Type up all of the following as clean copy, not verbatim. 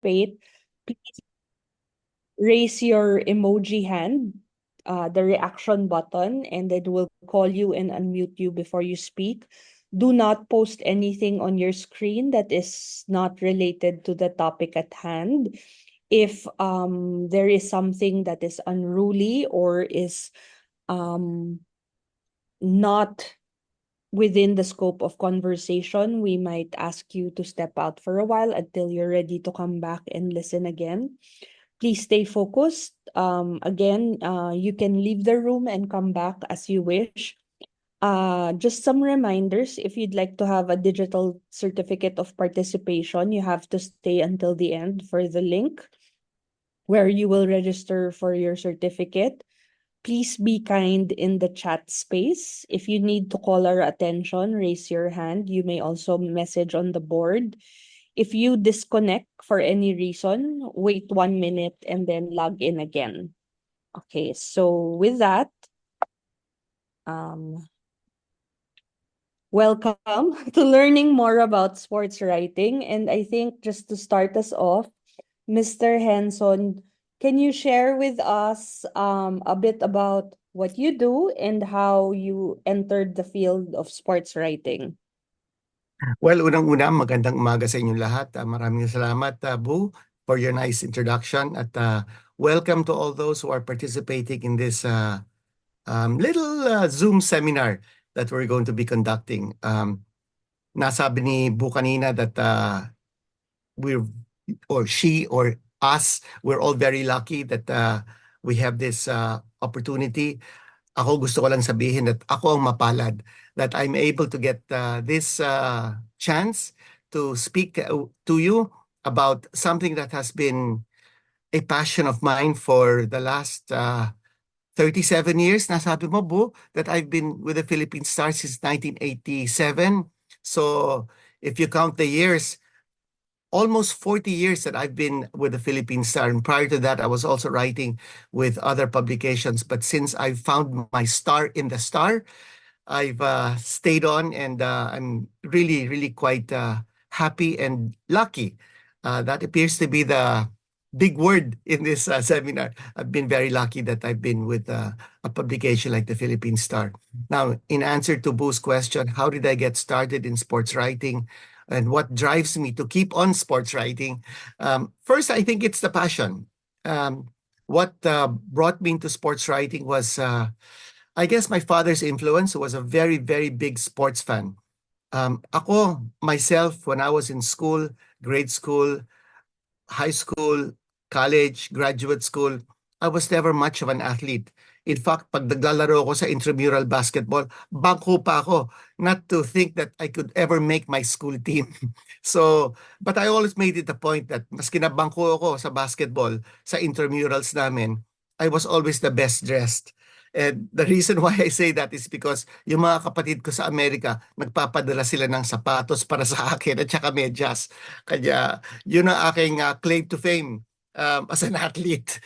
participate, please raise your emoji hand, the reaction button, and it will call you and unmute you before you speak. Do not post anything on your screen that is not related to the topic at hand. If there is something that is unruly or is not within the scope of conversation, we might ask you to step out for a while until you're ready to come back and listen again. Please stay focused. Again, you can leave the room and come back as you wish. Just some reminders, if you'd like to have a digital certificate of participation, you have to stay until the end for the link where you will register for your certificate. Please be kind in the chat space. If you need to call our attention, raise your hand. You may also message on the board. If you disconnect for any reason, wait 1 minute and then log in again. Okay, so with that, um, welcome to learning more about sports writing. And I think just to start us off, Mr. Henson, can you share with us a bit about what you do and how you entered the field of sports writing? Well, unang-una, magandang umaga sa inyong lahat. Maraming salamat, Boo, for your nice introduction. At welcome to all those who are participating in this little Zoom seminar that we're going to be conducting. Nasabi ni Boo kanina that we're, or she or us, we're all very lucky that we have this opportunity. Ako gusto ko lang sabihin that ako ang mapalad, that I'm able to get this chance to speak to you about something that has been a passion of mine for the last 37 years. Nasabi mo, Bu, that I've been with the Philippine Stars since 1987. So if you count the years, almost 40 years that I've been with the Philippine Star. And prior to that, I was also writing with other publications. But since I found my star in the Star, I've stayed on, and I'm really, really quite happy and lucky. That appears to be the big word in this seminar. I've been very lucky that I've been with a publication like the Philippine Star. Now, in answer to Boo's question, how did I get started in sports writing? And what drives me to keep on sports writing? First, I think it's the passion. What brought me into sports writing was, I guess, my father's influence, who was a very, very big sports fan. Ako, myself, when I was in school, grade school, high school, college, graduate school, I was never much of an athlete. In fact, pag naglalaro ko sa intramural basketball, bangko pa ako, not to think that I could ever make my school team. So, but I always made it a point that maski na bangko ako sa basketball, sa intramurals namin, I was always the best dressed. And the reason why I say that is because yung mga kapatid ko sa Amerika, nagpapadala sila ng sapatos para sa akin at saka medyas. Kaya yun ang aking claim to fame as an athlete.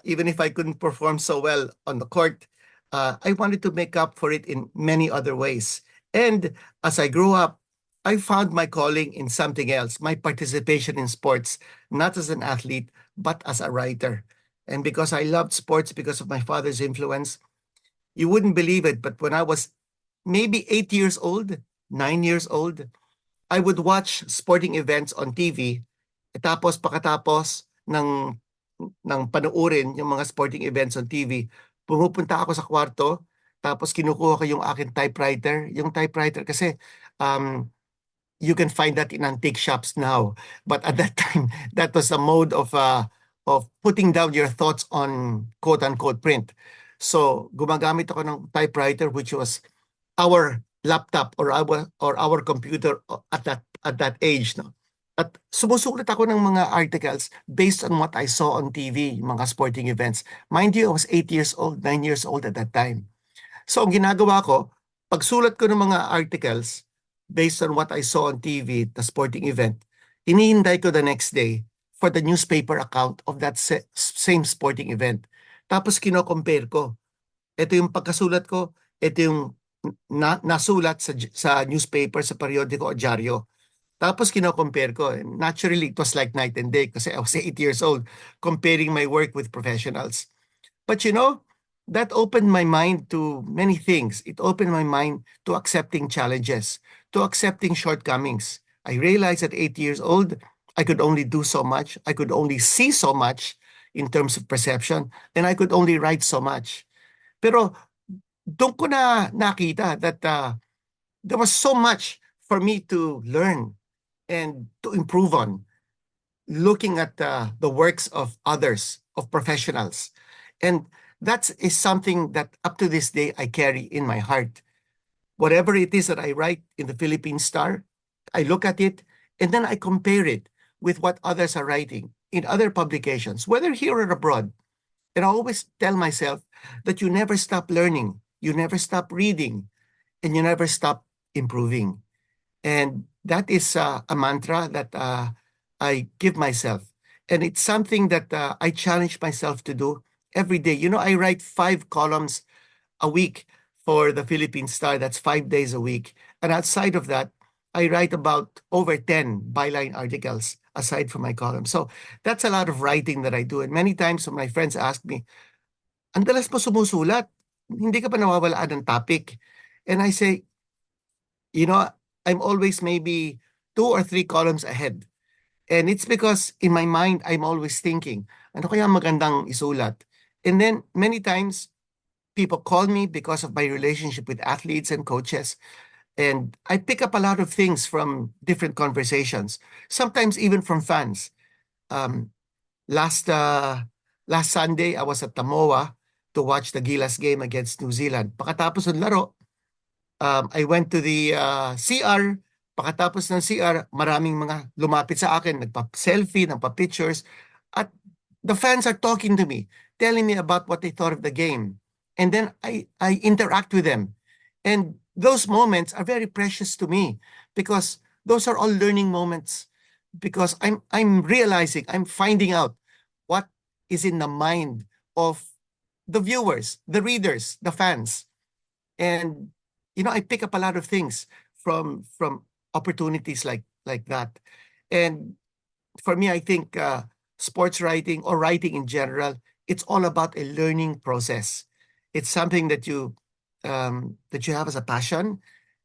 Even if I couldn't perform so well on the court, I wanted to make up for it in many other ways. And as I grew up, I found my calling in something else, my participation in sports, not as an athlete, but as a writer. And because I loved sports because of my father's influence, you wouldn't believe it, but when I was maybe 8 years old, 9 years old, I would watch sporting events on TV. Tapos pagkatapos ng panoorin yung mga sporting events on TV, pumupunta ako sa kwarto, tapos kinukuha ko yung aking typewriter. Yung typewriter kasi you can find that in antique shops now. But at that time, that was a mode of putting down your thoughts on quote-unquote print. So gumagamit ako ng typewriter, which was our laptop or our computer at that age, no. At sumusulat ako ng mga articles based on what I saw on TV, mga sporting events. Mind you, I was 8 years old, 9 years old at that time. So ang ginagawa ko, pagsulat ko ng mga articles based on what I saw on TV, the sporting event, iniintay ko the next day for the newspaper account of that same sporting event. Tapos kino-compare ko. Ito yung pagkasulat ko, ito yung nasulat sa newspaper, sa periodiko o dyaryo. Tapos kino-compare ko. And naturally, it was like night and day kasi I was 8 years old comparing my work with professionals. But that opened my mind to many things. It opened my mind to accepting challenges, to accepting shortcomings. I realized at 8 years old, I could only do so much. I could only see so much in terms of perception, and I could only write so much. Pero doon ko na nakita that there was so much for me to learn and to improve on, looking at the works of others, of professionals. And that is something that up to this day I carry in my heart. Whatever it is that I write in the Philippine Star, I look at it and then I compare it with what others are writing in other publications, whether here or abroad. And I always tell myself that you never stop learning, you never stop reading, and you never stop improving. And that is a mantra that I give myself. And it's something that I challenge myself to do every day. I write 5 columns a week for the Philippine Star. That's 5 days a week. And outside of that, I write about over 10 byline articles aside from my column. So that's a lot of writing that I do. And many times when my friends ask me, ang dalas mo sumusulat, hindi ka pa nawawalaan ng topic. And I say, I'm always maybe 2 or 3 columns ahead. And it's because in my mind, I'm always thinking, ano kaya magandang isulat? And then many times, people call me because of my relationship with athletes and coaches. And I pick up a lot of things from different conversations, sometimes even from fans. Um, last Sunday, I was at Tamoa to watch the Gilas game against New Zealand. Pagkatapos ng laro, I went to the CR. Pagkatapos ng CR, maraming mga lumapit sa akin, nagpa-selfie, nagpa-pictures. At the fans are talking to me, telling me about what they thought of the game. And then I interact with them. And those moments are very precious to me because those are all learning moments. Because I'm realizing, I'm finding out what is in the mind of the viewers, the readers, the fans. And I pick up a lot of things from opportunities like that. And for me, I think sports writing or writing in general, it's all about a learning process. It's something that you have as a passion,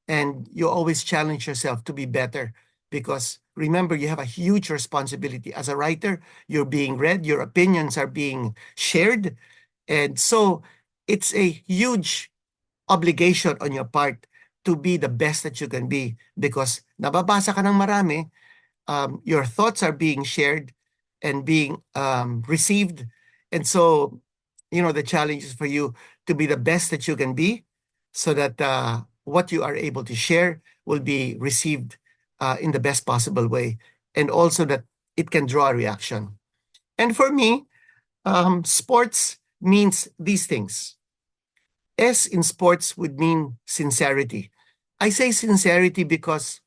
and you always challenge yourself to be better. Because remember, you have a huge responsibility as a writer. You're being read, your opinions are being shared, and so it's a huge obligation on your part to be the best that you can be because nababasa ka ng marami, your thoughts are being shared and being received. And so, the challenge is for you to be the best that you can be so that what you are able to share will be received in the best possible way. And also that it can draw a reaction. And for me, sports means these things. S in sports would mean sincerity. I say sincerity because,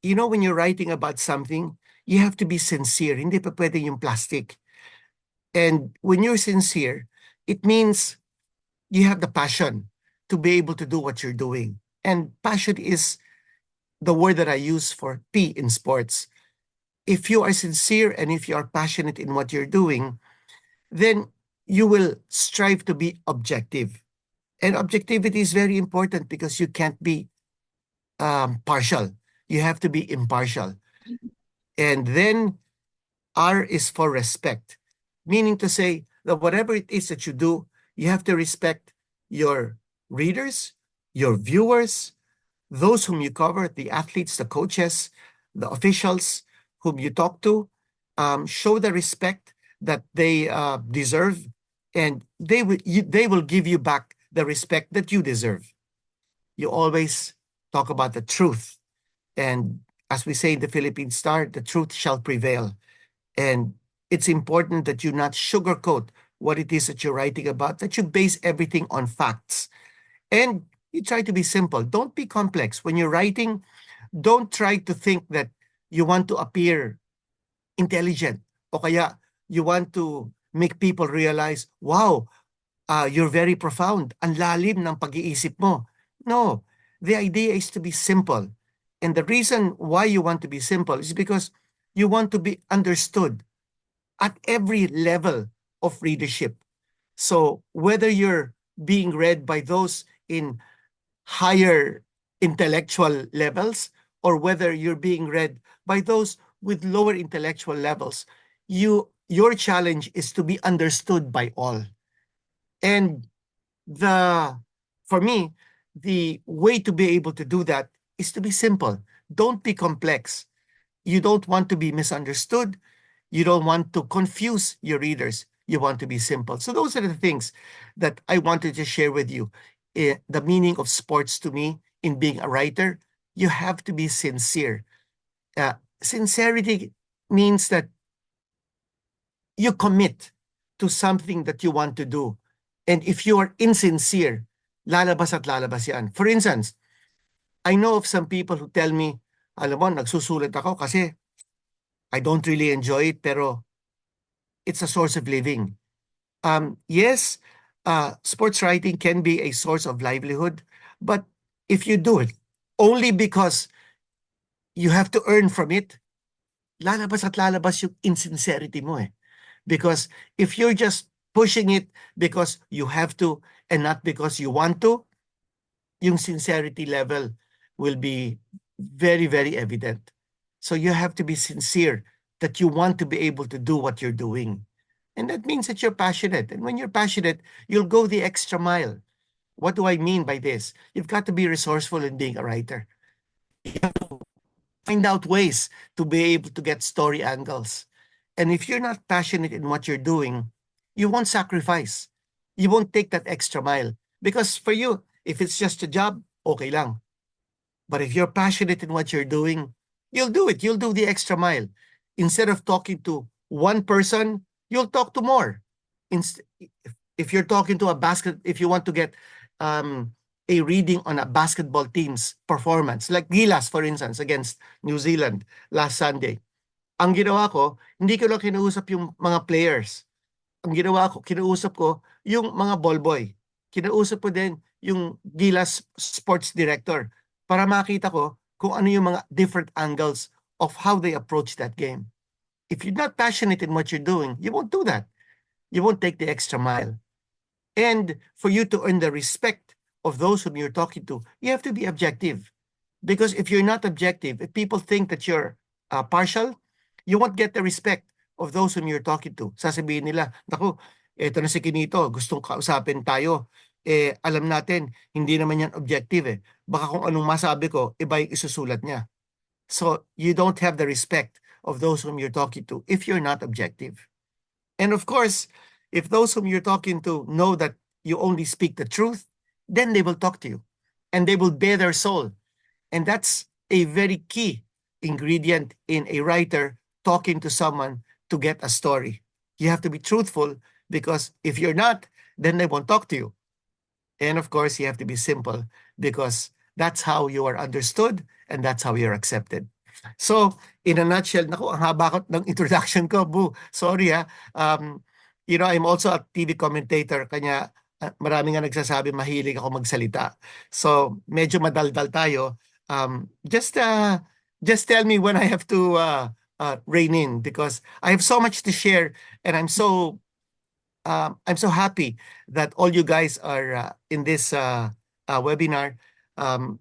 when you're writing about something, you have to be sincere. Hindi pa pwede yung plastic. And when you're sincere, it means you have the passion to be able to do what you're doing. And passion is the word that I use for P in sports. If you are sincere and if you are passionate in what you're doing, then you will strive to be objective. And objectivity is very important because you can't be partial. You have to be impartial. And then R is for respect, meaning to say that whatever it is that you do, you have to respect your readers, your viewers, those whom you cover, the athletes, the coaches, the officials whom you talk to. Show the respect that they deserve, and they will give you back the respect that you deserve. You always talk about the truth. And as we say in the Philippine Star, the truth shall prevail. And it's important that you not sugarcoat what it is that you're writing about, that you base everything on facts. And you try to be simple. Don't be complex. When you're writing, don't try to think that you want to appear intelligent o kaya you want to make people realize, wow, you're very profound. Ang lalim ng pag-iisip mo. No, the idea is to be simple. And the reason why you want to be simple is because you want to be understood at every level of readership. So whether you're being read by those in higher intellectual levels or whether you're being read by those with lower intellectual levels, your challenge is to be understood by all. And the for me, the way to be able to do that is to be simple. Don't be complex. You don't want to be misunderstood. You don't want to confuse your readers. You want to be simple. So those are the things that I wanted to share with you. The meaning of sports to me in being a writer, you have to be sincere. Sincerity means that you commit to something that you want to do. And if you are insincere, lalabas at lalabas yan. For instance, I know of some people who tell me, alam mo, nagsusulat ako kasi I don't really enjoy it, pero it's a source of living. Yes, sports writing can be a source of livelihood, but if you do it only because you have to earn from it, lalabas at lalabas yung insincerity mo eh. Because if you're just pushing it because you have to and not because you want to, yung sincerity level will be very, very evident. So you have to be sincere that you want to be able to do what you're doing. And that means that you're passionate. And when you're passionate, you'll go the extra mile. What do I mean by this? You've got to be resourceful in being a writer. You have to find out ways to be able to get story angles. And if you're not passionate in what you're doing, you won't sacrifice. You won't take that extra mile. Because for you, if it's just a job, okay lang. But if you're passionate in what you're doing, you'll do it. You'll do the extra mile. Instead of talking to one person, you'll talk to more. If you're talking to if you want to get a reading on a basketball team's performance, like Gilas, for instance, against New Zealand last Sunday, ang ginawa ko, hindi ko lang kinausap yung mga players. Ang ginawa ko, kinausap ko yung mga ball boy. Kinausap ko din yung Gilas sports director para makita ko kung ano yung mga different angles of how they approach that game. If you're not passionate in what you're doing, you won't do that. You won't take the extra mile. And for you to earn the respect of those whom you're talking to, you have to be objective. Because if you're not objective, if people think that you're partial, you won't get the respect of those whom you're talking to. Sasabihin nila, naku, eto na si Kinito, gustong kausapin tayo. Alam natin, hindi naman yan objective eh. Baka kung anong masabi ko, iba yung isusulat niya. So you don't have the respect of those whom you're talking to if you're not objective. And of course, if those whom you're talking to know that you only speak the truth, then they will talk to you and they will bare their soul. And that's a very key ingredient in a writer talking to someone to get a story. You have to be truthful because if you're not, then they won't talk to you. And of course, you have to be simple because that's how you are understood and that's how you're accepted. So, in a nutshell, naku, ang haba ko ng introduction ko, Boo. Sorry ha. I'm also a TV commentator, kanya marami nga nagsasabi mahilig ako magsalita. So, medyo madaldal tayo. Just tell me when I have to rein in because I have so much to share and I'm so happy that all you guys are in this webinar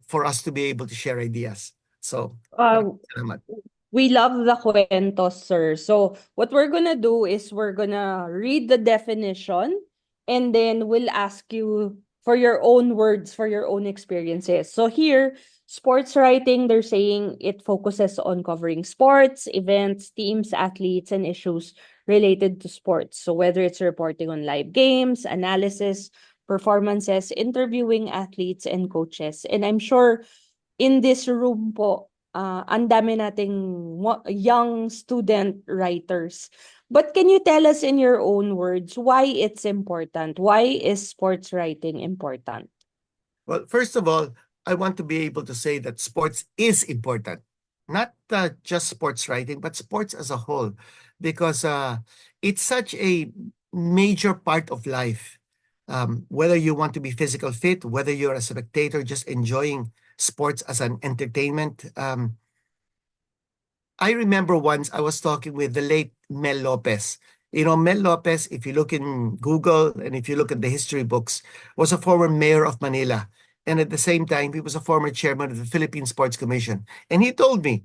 for us to be able to share ideas. So, salamat. We love the cuentos, sir. So what we're gonna do is we're gonna read the definition and then we'll ask you for your own words, for your own experiences. So here, sports writing, they're saying it focuses on covering sports, events, teams, athletes, and issues related to sports. So whether it's reporting on live games, analysis, performances, interviewing athletes and coaches. And I'm sure in this room po, ang dami nating young student writers. But can you tell us in your own words why it's important? Why is sports writing important? Well, first of all, I want to be able to say that sports is important. Not just sports writing, but sports as a whole. Because it's such a major part of life. Whether you want to be physical fit, whether you're a spectator just enjoying sports as an entertainment. I remember once I was talking with the late Mel Lopez. You know, Mel Lopez, if you look in Google and if you look at the history books, was a former mayor of Manila. And at the same time, he was a former chairman of the Philippine Sports Commission. And he told me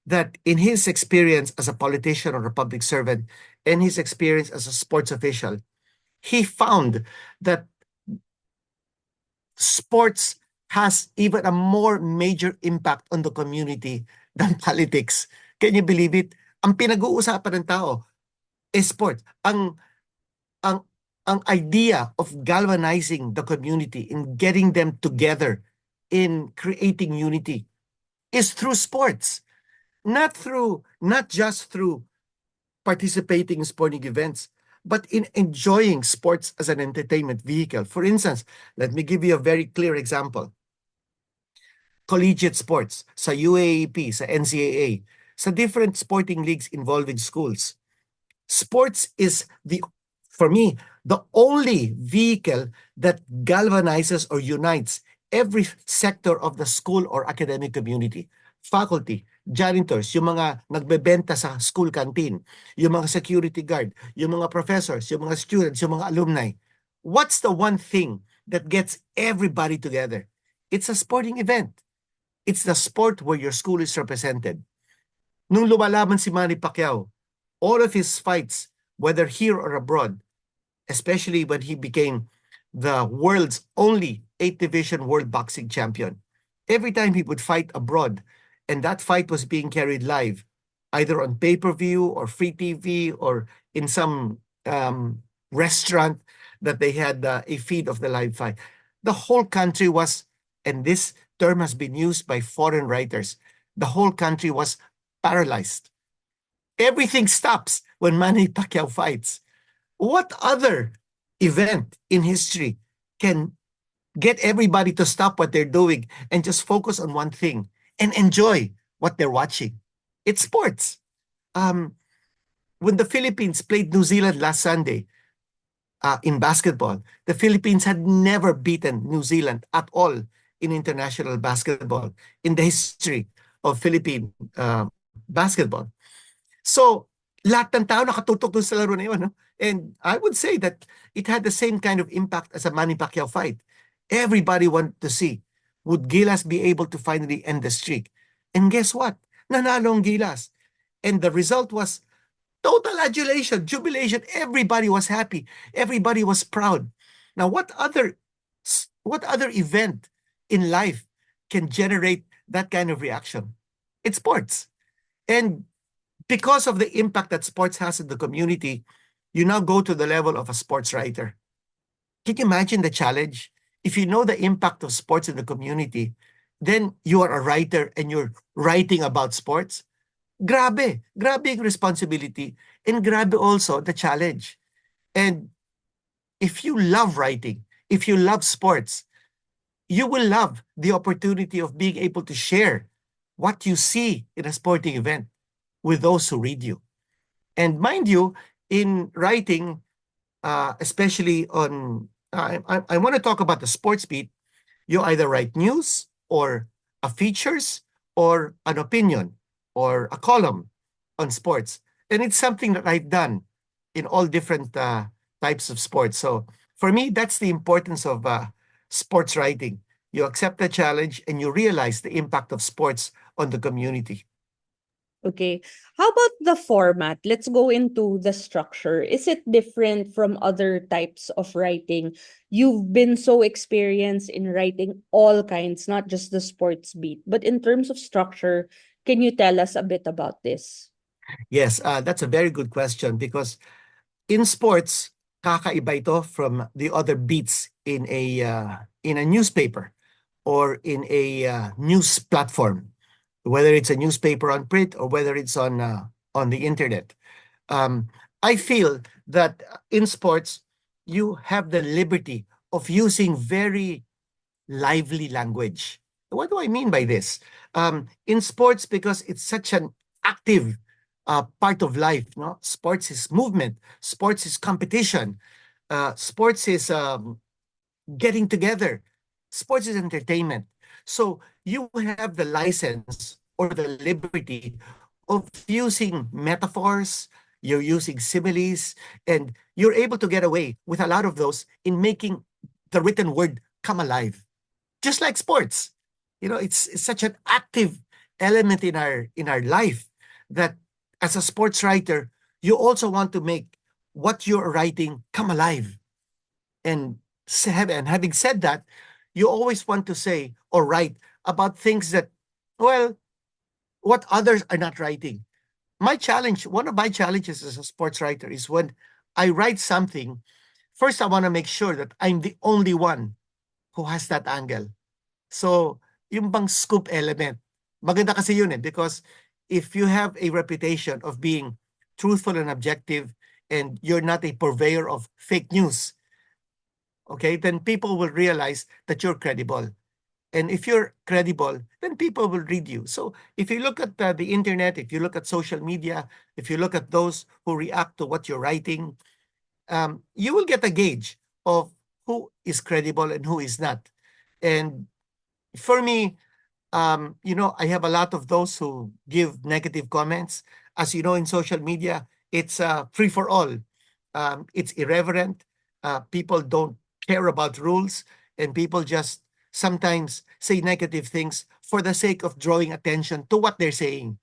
that in his experience as a politician or a public servant and his experience as a sports official, he found that sports has even a more major impact on the community than politics. Can you believe it? Ang pinag-uusapan ng tao is sport. Ang ang idea of galvanizing the community and getting them together in creating unity is through sports, not just through participating in sporting events, but in enjoying sports as an entertainment vehicle. For instance, let me give you a very clear example. Collegiate sports sa UAAP, sa NCAA, sa different sporting leagues involving schools. Sports is for me, the only vehicle that galvanizes or unites every sector of the school or academic community. Faculty, janitors, yung mga nagbebenta sa school canteen, yung mga security guard, yung mga professors, yung mga students, yung mga alumni. What's the one thing that gets everybody together? It's a sporting event. It's the sport where your school is represented. Nung lumalaban si Manny Pacquiao, all of his fights, whether here or abroad, especially when he became the world's only 8th division world boxing champion, every time he would fight abroad, and that fight was being carried live, either on pay-per-view or free TV or in some restaurant that they had a feed of the live fight. The whole country was, and this term has been used by foreign writers, the whole country was paralyzed. Everything stops when Manny Pacquiao fights. What other event in history can get everybody to stop what they're doing and just focus on one thing and enjoy what they're watching? It's sports. When the Philippines played New Zealand last Sunday in basketball, the Philippines had never beaten New Zealand at all in international basketball in the history of Philippine basketball. So, lahat ng tao nakatutok dun sa laro na yun. No? And I would say that it had the same kind of impact as a Manny Pacquiao fight. Everybody wanted to see, would Gilas be able to finally end the streak? And guess what? Nanalo ang Gilas. And the result was total adulation, jubilation. Everybody was happy. Everybody was proud. Now, what other event in life can generate that kind of reaction? It's sports. And because of the impact that sports has in the community, you now go to the level of a sports writer. Can you imagine the challenge? If you know the impact of sports in the community, then you are a writer and you're writing about sports. Grabe yung responsibility and grabe also the challenge. And if you love writing, if you love sports, you will love the opportunity of being able to share what you see in a sporting event with those who read you. And mind you, in writing, especially on, I want to talk about the sports beat, you either write news or a features or an opinion or a column on sports. And it's something that I've done in all different types of sports. So for me, that's the importance of sports writing. You accept the challenge and you realize the impact of sports on the community. Okay. How about the format? Let's go into the structure. Is it different from other types of writing? You've been so experienced in writing all kinds, not just the sports beat. But in terms of structure, can you tell us a bit about this? Yes, that's a very good question because in sports, kakaiba ito from the other beats in a newspaper or in a news platform, whether it's a newspaper on print or whether it's on the internet. I feel that in sports, you have the liberty of using very lively language. What do I mean by this? In sports, because it's such an active part of life, no? Sports is movement. Sports is competition. Sports is getting together. Sports is entertainment. So you have the license or the liberty of using metaphors, you're using similes, and you're able to get away with a lot of those in making the written word come alive. Just like sports. It's such an active element in our life that as a sports writer, you also want to make what you're writing come alive. And having said that, you always want to say or write about things that, well, what others are not writing. One of my challenges as a sports writer is when I write something, first I want to make sure that I'm the only one who has that angle. So, yung bang scoop element, maganda kasi yun because if you have a reputation of being truthful and objective and you're not a purveyor of fake news, okay, then people will realize that you're credible. And if you're credible, then people will read you. So if you look at the internet, if you look at social media, if you look at those who react to what you're writing, you will get a gauge of who is credible and who is not. And for me, I have a lot of those who give negative comments. As you know, in social media, it's free for all. It's irreverent. People don't care about rules, and people just sometimes say negative things for the sake of drawing attention to what they're saying.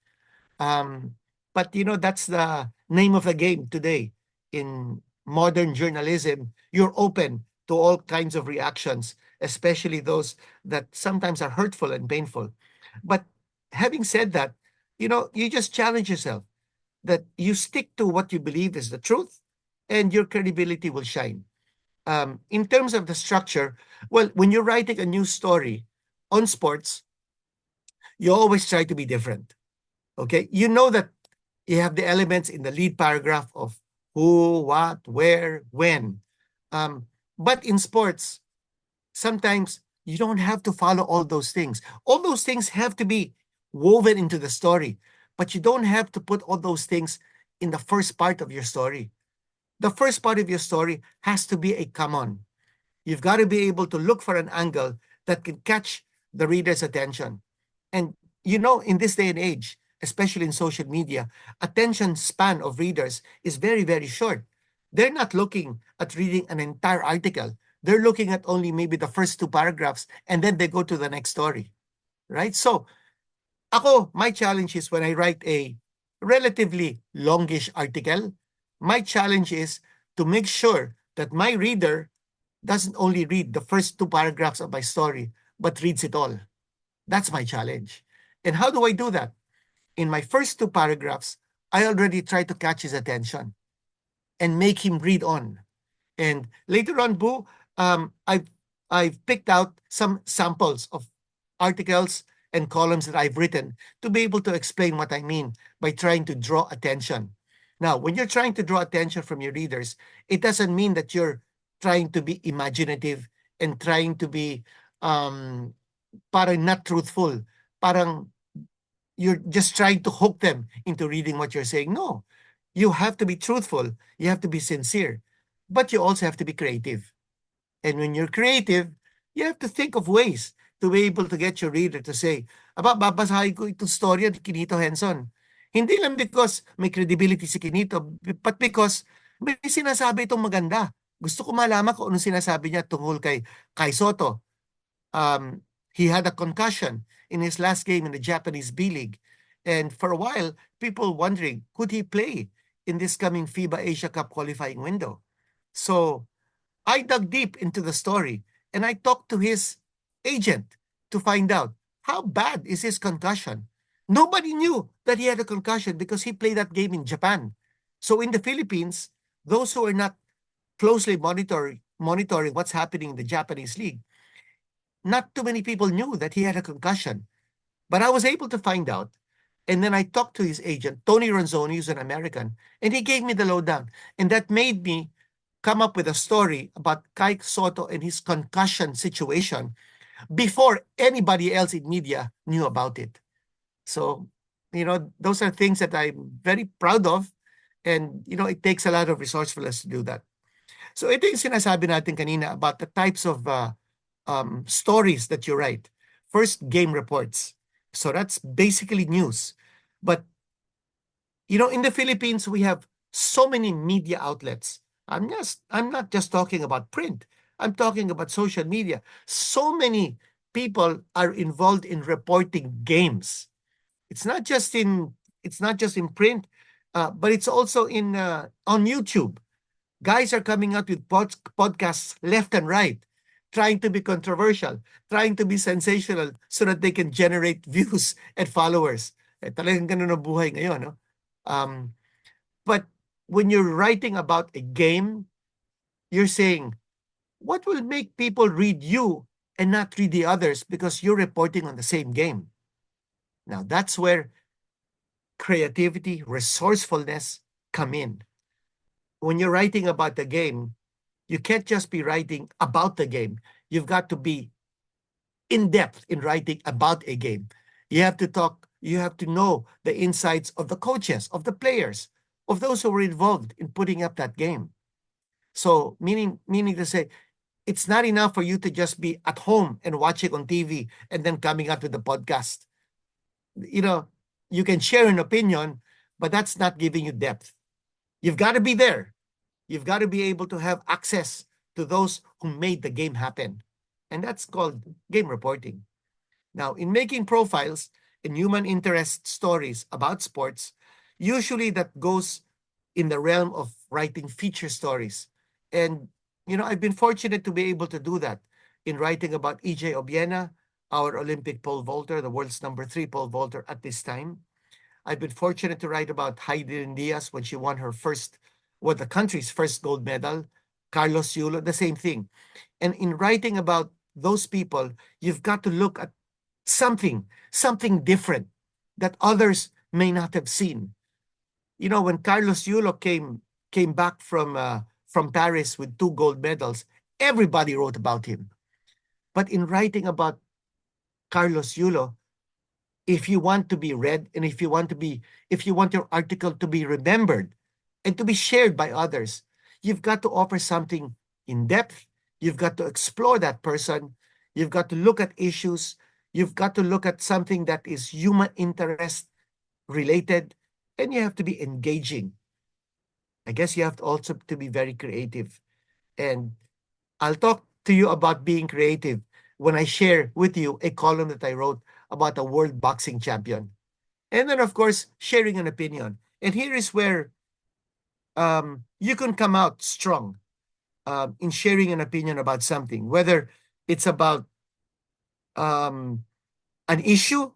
But that's the name of the game today. In modern journalism, you're open to all kinds of reactions, especially those that sometimes are hurtful and painful. But having said that, you just challenge yourself that you stick to what you believe is the truth and your credibility will shine. In terms of the structure, well, when you're writing a news story on sports, you always try to be different. Okay? You know that you have the elements in the lead paragraph of who, what, where, when. But in sports, sometimes you don't have to follow all those things. All those things have to be woven into the story, but you don't have to put all those things in the first part of your story. The first part of your story has to be a come on. You've got to be able to look for an angle that can catch the reader's attention. And in this day and age, especially in social media, attention span of readers is very, very short. They're not looking at reading an entire article. They're looking at only maybe the first two paragraphs and then they go to the next story, right? So, my challenge is when I write a relatively longish article, my challenge is to make sure that my reader doesn't only read the first two paragraphs of my story, but reads it all. That's my challenge. And how do I do that? In my first two paragraphs, I already try to catch his attention and make him read on. And later on, Boo, I've picked out some samples of articles and columns that I've written to be able to explain what I mean by trying to draw attention. Now, when you're trying to draw attention from your readers, it doesn't mean that you're trying to be imaginative and trying to be parang not truthful. Parang you're just trying to hook them into reading what you're saying. No, you have to be truthful. You have to be sincere, but you also have to be creative. And when you're creative, you have to think of ways to be able to get your reader to say, babasahin ko itong storya ni Quinito Henson. Hindi lang because may credibility si Quinito, but because may sinasabi itong maganda. Gusto ko malaman kung anong sinasabi niya tungkol kay Soto. He had a concussion in his last game in the Japanese B-League. And for a while, people wondering, could he play in this coming FIBA Asia Cup qualifying window? So I dug deep into the story and I talked to his agent to find out how bad is his concussion. Nobody knew that he had a concussion because he played that game in Japan. So in the Philippines, those who are not closely monitoring what's happening in the Japanese league, not too many people knew that he had a concussion. But I was able to find out. And then I talked to his agent, Tony Ronzoni, who's an American, and he gave me the lowdown. And that made me come up with a story about Kai Soto and his concussion situation before anybody else in media knew about it. So, those are things that I'm very proud of. And, it takes a lot of resourcefulness to do that. So ito yung sinasabi natin kanina about the types of stories that you write. first game reports. So that's basically news. But, in the Philippines, we have so many media outlets. I'm not just talking about print. I'm talking about social media. So many people are involved in reporting games. It's not just in print, but it's also on YouTube. Guys are coming out with podcasts left and right, trying to be controversial, trying to be sensational so that they can generate views and followers. Talagang ganun ang buhay ngayon, no? But when you're writing about a game, you're saying, what will make people read you and not read the others because you're reporting on the same game? Now, that's where creativity, resourcefulness come in. When you're writing about the game, you can't just be writing about the game. You've got to be in depth in writing about a game. You have to know the insights of the coaches, of the players, of those who were involved in putting up that game. So meaning to say, it's not enough for you to just be at home and watching on TV and then coming out with a podcast. You can share an opinion, but that's not giving you depth. You've got to be there. You've got to be able to have access to those who made the game happen. And that's called game reporting. Now, in making profiles in human interest stories about sports, usually that goes in the realm of writing feature stories. And, I've been fortunate to be able to do that in writing about EJ Obiena, our Olympic pole vaulter, the world's number 3 pole vaulter at this time. I've been fortunate to write about Heidi Diaz when she won the country's first gold medal. Carlos Yulo, the same thing. And in writing about those people, you've got to look at something different that others may not have seen. When Carlos Yulo came back from Paris with 2 gold medals, everybody wrote about him. But in writing about Carlos Yulo, if you want to be read and if you want your article to be remembered and to be shared by others, you've got to offer something in depth. You've got to explore that person. You've got to look at issues. You've got to look at something that is human interest related, and you have to be engaging. I guess you have to also to be very creative. And I'll talk to you about being creative when I share with you a column that I wrote about a world boxing champion. And then, of course, sharing an opinion. And here is where you can come out strong in sharing an opinion about something, whether it's about an issue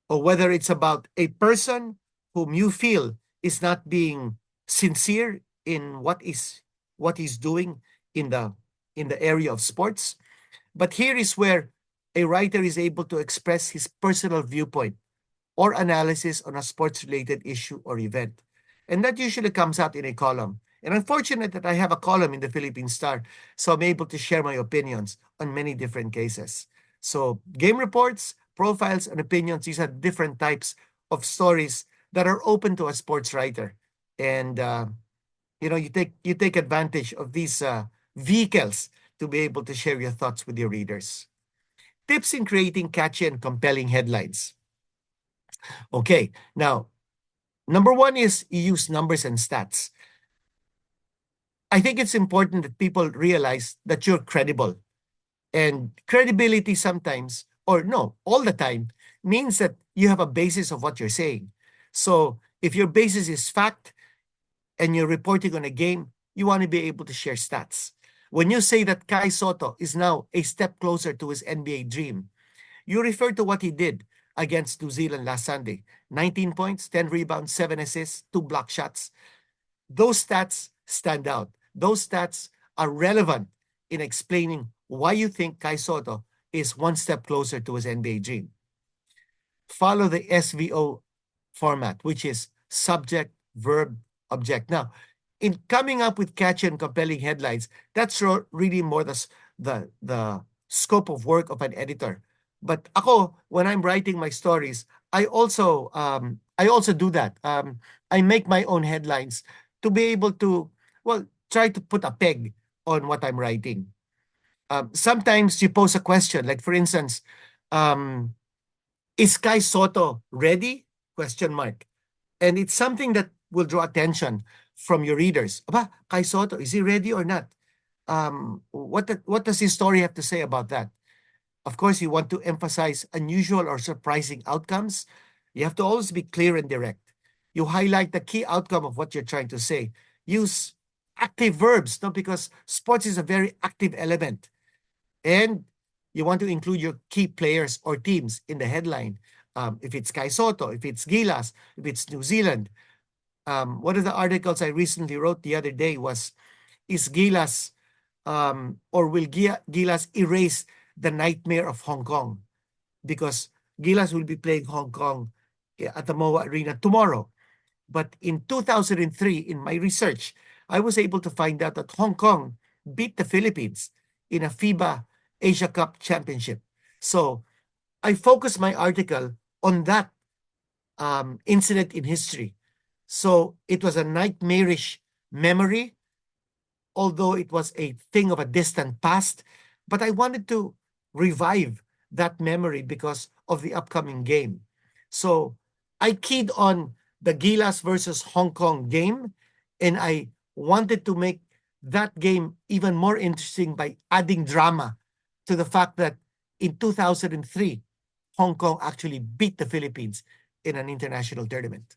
or whether it's about a person whom you feel is not being sincere in what he's doing in the area of sports. But here is where a writer is able to express his personal viewpoint or analysis on a sports-related issue or event. And that usually comes out in a column. And I'm fortunate that I have a column in the Philippine Star, so I'm able to share my opinions on many different cases. So game reports, profiles, and opinions, these are different types of stories that are open to a sports writer. And, you take advantage of these vehicles to be able to share your thoughts with your readers. Tips in creating catchy and compelling headlines. Okay, now, number 1 is you use numbers and stats. I think it's important that people realize that you're credible. And credibility sometimes, or no, all the time, means that you have a basis of what you're saying. So if your basis is fact and you're reporting on a game, you want to be able to share stats. When you say that Kai Sotto is now a step closer to his NBA dream, you refer to what he did against New Zealand last Sunday. 19 points, 10 rebounds, 7 assists, 2 block shots. Those stats stand out. Those stats are relevant in explaining why you think Kai Sotto is one step closer to his NBA dream. Follow the SVO format, which is subject, verb, object. Now, in coming up with catchy and compelling headlines, that's really more the scope of work of an editor. But ako, when I'm writing my stories, I also do that. I make my own headlines to be able to, try to put a peg on what I'm writing. Sometimes you pose a question, like for instance, Is Kai Soto ready? Question mark. And it's something that will draw attention from your readers. Aba, Kai Soto, is he ready or not? What does his story have to say about that? Of course, you want to emphasize unusual or surprising outcomes. You have to always be clear and direct. You highlight the key outcome of what you're trying to say. Use active verbs, no, because sports is a very active element. And you want to include your key players or teams in the headline. If it's Kai Soto, if it's Gilas, if it's New Zealand. One of the articles I recently wrote the other day was, is Gilas or will Gilas erase the nightmare of Hong Kong? Because Gilas will be playing Hong Kong at the MOA Arena tomorrow. But in 2003, in my research, I was able to find out that Hong Kong beat the Philippines in a FIBA Asia Cup championship. So I focused my article on that incident in history. So it was a nightmarish memory, although it was a thing of a distant past. But I wanted to revive that memory because of the upcoming game. So I keyed on the Gilas versus Hong Kong game, and I wanted to make that game even more interesting by adding drama to the fact that in 2003, Hong Kong actually beat the Philippines in an international tournament.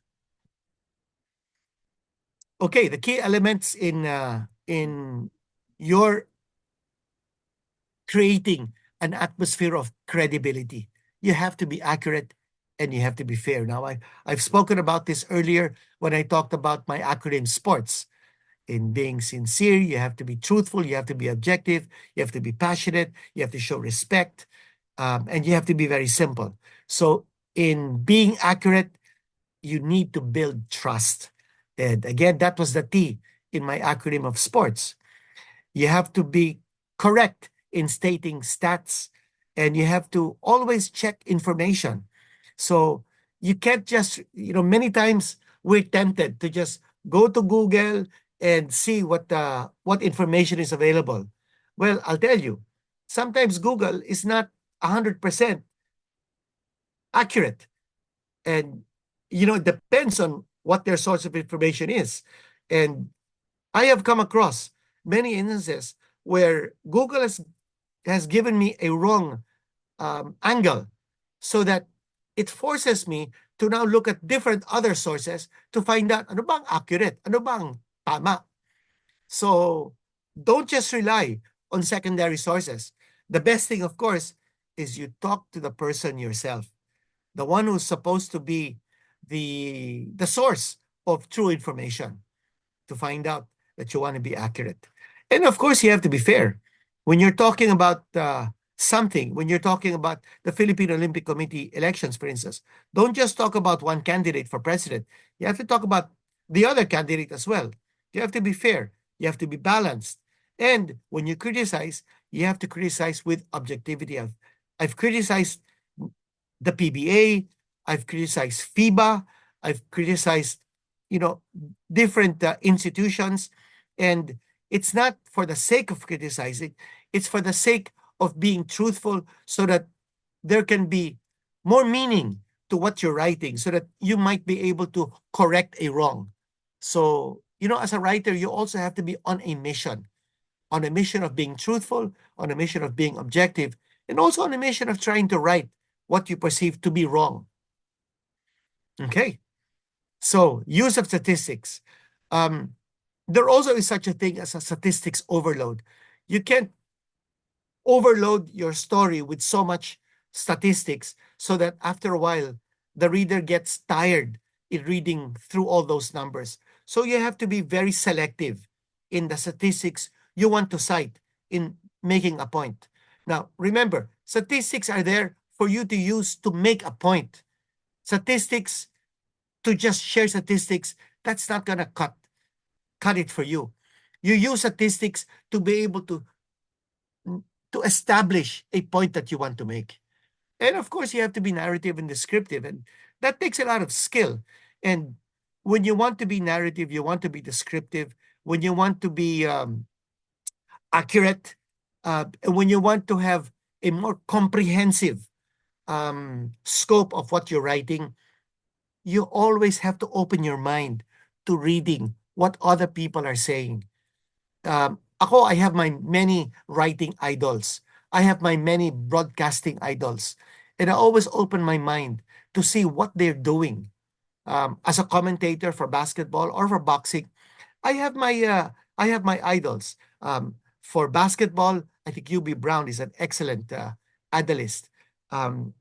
Okay, the key elements in your creating an atmosphere of credibility. You have to be accurate and you have to be fair. Now, I've spoken about this earlier when I talked about my acronym SPORTS. In being sincere, you have to be truthful, you have to be objective, you have to be passionate, you have to show respect, and you have to be very simple. So in being accurate, you need to build trust. And again, that was the T in my acronym of SPORTS. You have to be correct in stating stats, and you have to always check information. So you can't just, many times we're tempted to just go to Google and see what information is available. Well, I'll tell you, sometimes Google is not 100% accurate. And, it depends on what their source of information is. And I have come across many instances where Google has given me a wrong angle, so that it forces me to now look at different other sources to find out ano bang accurate, ano bang tama. So don't just rely on secondary sources. The best thing, of course, is you talk to the person yourself, the one who's supposed to be the source of true information, to find out that you want to be accurate. And of course, you have to be fair. When you're talking about something, when you're talking about the Philippine Olympic Committee elections, for instance, don't just talk about one candidate for president. You have to talk about the other candidate as well. You have to be fair. You have to be balanced. And when you criticize, you have to criticize with objectivity. I've criticized the PBA, I've criticized FIBA, I've criticized, different institutions, and it's not for the sake of criticizing, it's for the sake of being truthful, so that there can be more meaning to what you're writing, so that you might be able to correct a wrong. So, as a writer, you also have to be on a mission of being truthful, on a mission of being objective, and also on a mission of trying to write what you perceive to be wrong. Okay. So, use of statistics. There also is such a thing as a statistics overload. You can't overload your story with so much statistics so that after a while, the reader gets tired in reading through all those numbers. So you have to be very selective in the statistics you want to cite in making a point. Now, remember, statistics are there for you to use to make a point. Statistics, to just share statistics, that's not going to cut it for you. You use statistics to be able to establish a point that you want to make. And of course, you have to be narrative and descriptive, and that takes a lot of skill. And when you want to be narrative, you want to be descriptive, when you want to be accurate, and when you want to have a more comprehensive scope of what you're writing, you always have to open your mind to reading what other people are saying. I have my many writing idols. I have my many broadcasting idols. And I always open my mind to see what they're doing. As a commentator for basketball or for boxing, I have my idols. For basketball, I think Hubie Brown is an excellent idolist. And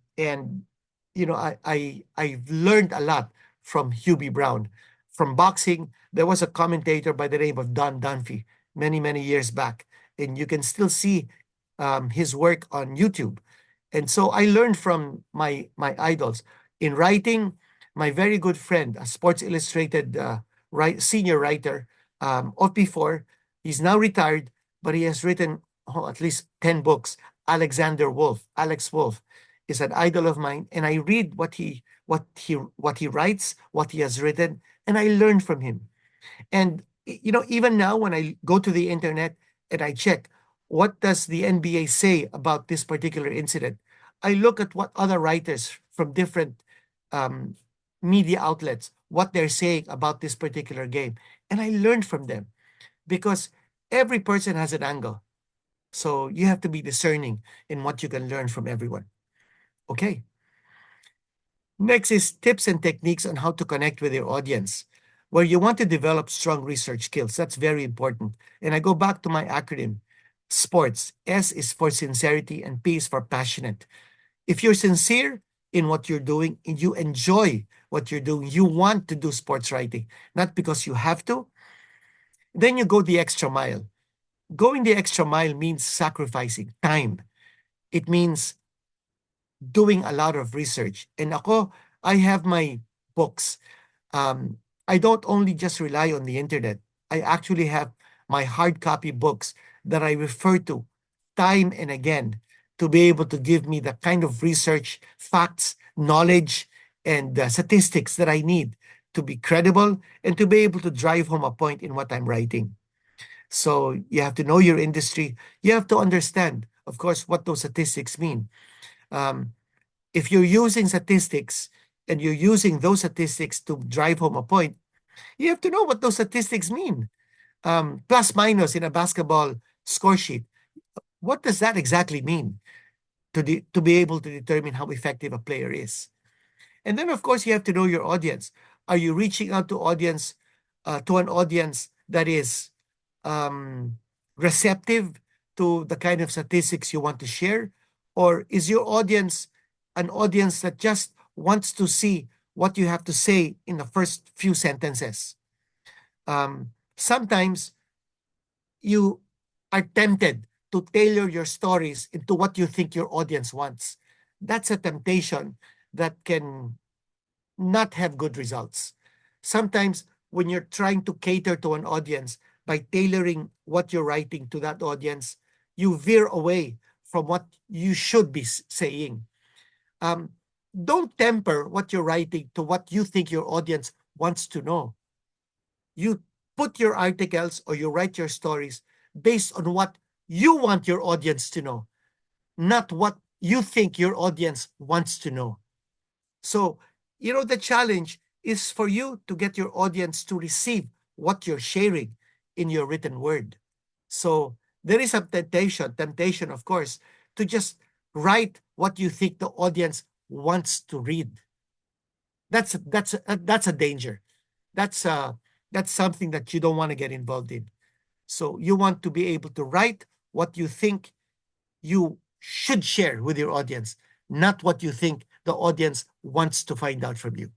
I've learned a lot from Hubie Brown. From boxing, there was a commentator by the name of Don Dunphy many years back, and you can still see his work on YouTube. And so I learned from my idols. In writing, my very good friend, a Sports Illustrated senior writer of before, he's now retired, but he has written at least 10 books. Alexander Wolf, Alex Wolf, is an idol of mine, and I read what he writes, what he has written, and I learn from him. And even now when I go to the internet and I check what does the NBA say about this particular incident, I look at what other writers from different media outlets, what they're saying about this particular game, and I learned from them, because every person has an angle. So you have to be discerning in what you can learn from everyone. Okay. Next is tips and techniques on how to connect with your audience, where you want to develop strong research skills. That's very important. And I go back to my acronym, SPORTS. S is for sincerity and P is for passionate. If you're sincere in what you're doing and you enjoy what you're doing, you want to do sports writing, not because you have to, then you go the extra mile. Going the extra mile means sacrificing time. It means doing a lot of research. And I have my books. I don't only just rely on the internet. I actually have my hard copy books that I refer to time and again to be able to give me the kind of research, facts, knowledge, and statistics that I need to be credible and to be able to drive home a point in what I'm writing. So you have to know your industry. You have to understand, of course, what those statistics mean. If you're using statistics and you're using those statistics to drive home a point, you have to know what those statistics mean. Plus minus in a basketball score sheet. What does that exactly mean to be able to determine how effective a player is? And then, of course, you have to know your audience. Are you reaching out to an audience that is receptive to the kind of statistics you want to share? Or is your audience an audience that just wants to see what you have to say in the first few sentences? Sometimes you are tempted to tailor your stories into what you think your audience wants. That's a temptation that can not have good results. Sometimes when you're trying to cater to an audience by tailoring what you're writing to that audience, you veer away from what you should be saying. Don't temper what you're writing to what you think your audience wants to know. You put your articles or you write your stories based on what you want your audience to know, not what you think your audience wants to know. So, the challenge is for you to get your audience to receive what you're sharing in your written word. So there is a temptation, of course, to just write what you think the audience wants to read. That's a danger. That's something that you don't want to get involved in. So you want to be able to write what you think you should share with your audience, not what you think the audience wants to find out from you.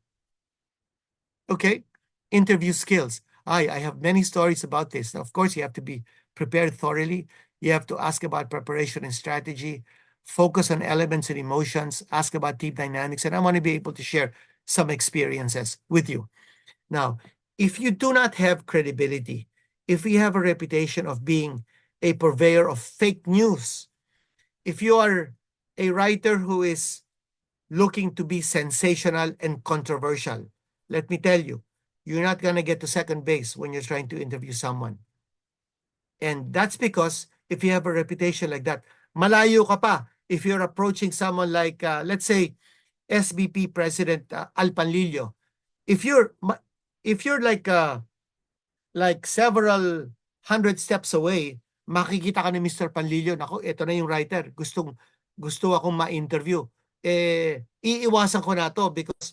Okay, interview skills. I have many stories about this. Now, of course, you have to be prepared thoroughly. You have to ask about preparation and strategy, focus on elements and emotions, ask about team dynamics, and I want to be able to share some experiences with you. Now, if you do not have credibility, if you have a reputation of being a purveyor of fake news, if you are a writer who is looking to be sensational and controversial, let me tell you, you're not going to get to second base when you're trying to interview someone. And that's because if you have a reputation like that, malayo ka pa if you're approaching someone like, let's say, SBP President Al Panlilio, if you're like several hundred steps away, makikita ka ni Mr. Panlilio, nako, ito na yung writer, gusto akong ma-interview. Iiwasan ko na to because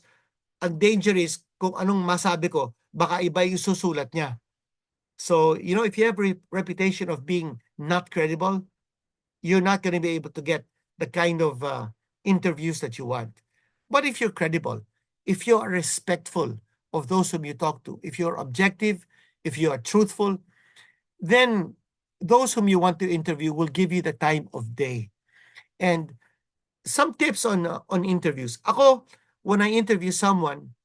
ang danger is kung anong masabi ko, baka iba yung susulat niya. So, if you have reputation of being not credible, you're not going to be able to get the kind of interviews that you want. But if you're credible, if you are respectful of those whom you talk to, if you're objective, if you are truthful, then those whom you want to interview will give you the time of day. And some tips on interviews. Ako, when I interview someone,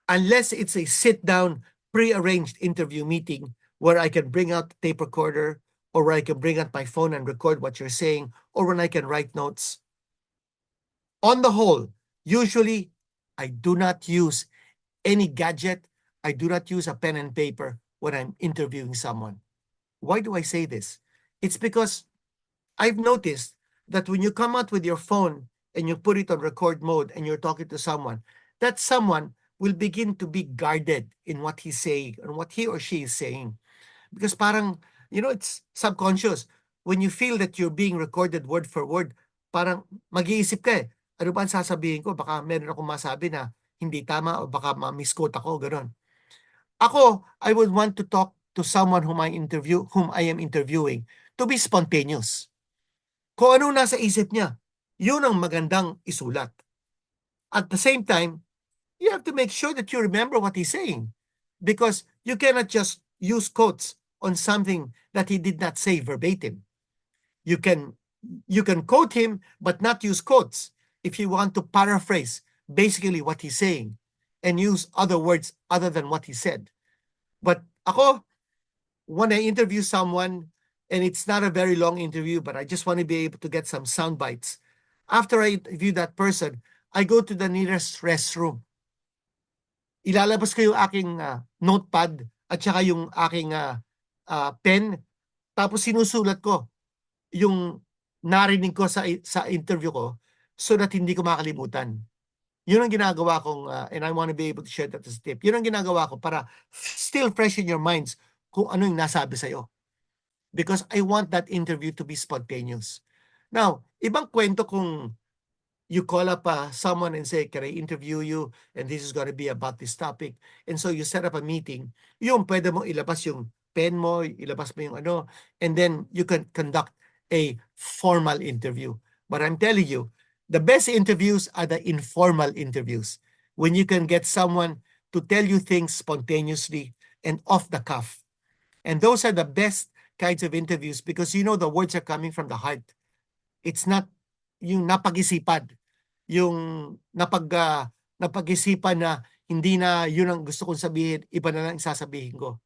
unless it's a sit-down, pre-arranged interview meeting where I can bring out the tape recorder or where I can bring out my phone and record what you're saying, or when I can write notes. On the whole, usually I do not use any gadget. I do not use a pen and paper when I'm interviewing someone. Why do I say this? It's because I've noticed that when you come out with your phone and you put it on record mode and you're talking to someone, that someone will begin to be guarded in what he's saying and what he or she is saying. Because parang, it's subconscious. When you feel that you're being recorded word for word, parang mag-iisip ka eh. Ano ba ang sasabihin ko? Baka meron akong masabi na hindi tama o baka ma-misquote ako, gano'n. Ako, I would want to talk to someone whom I am interviewing to be spontaneous. Kung anong nasa isip niya, yun ang magandang isulat. At the same time, you have to make sure that you remember what he's saying, because you cannot just use quotes on something that he did not say verbatim. You can quote him but not use quotes if you want to paraphrase basically what he's saying and use other words other than what he said. But ako, when I interview someone, and it's not a very long interview, but I just want to be able to get some sound bites. After I interview that person, I go to the nearest restroom. Ilalabas ko yung aking notepad at saka yung aking pen, tapos sinusulat ko yung narinig ko sa interview ko so that hindi ko makalimutan. Yun ang ginagawa kong, and I want to be able to share that as a tip. Yun ang ginagawa ko para still fresh in your minds kung ano yung nasabi sa'yo. Because I want that interview to be spontaneous. Now, ibang kwento kung you call up someone and say, can I interview you? And this is going to be about this topic. And so you set up a meeting. Yung pwede mo ilabas yung pen mo, ilabas mo yung ano, and then you can conduct a formal interview. But I'm telling you, the best interviews are the informal interviews, when you can get someone to tell you things spontaneously and off the cuff. And those are the best kinds of interviews because the words are coming from the heart. It's not yung napag-isipan, yung napag-isipan na hindi na yun ang gusto kong sabihin, iba na lang sasabihin ko.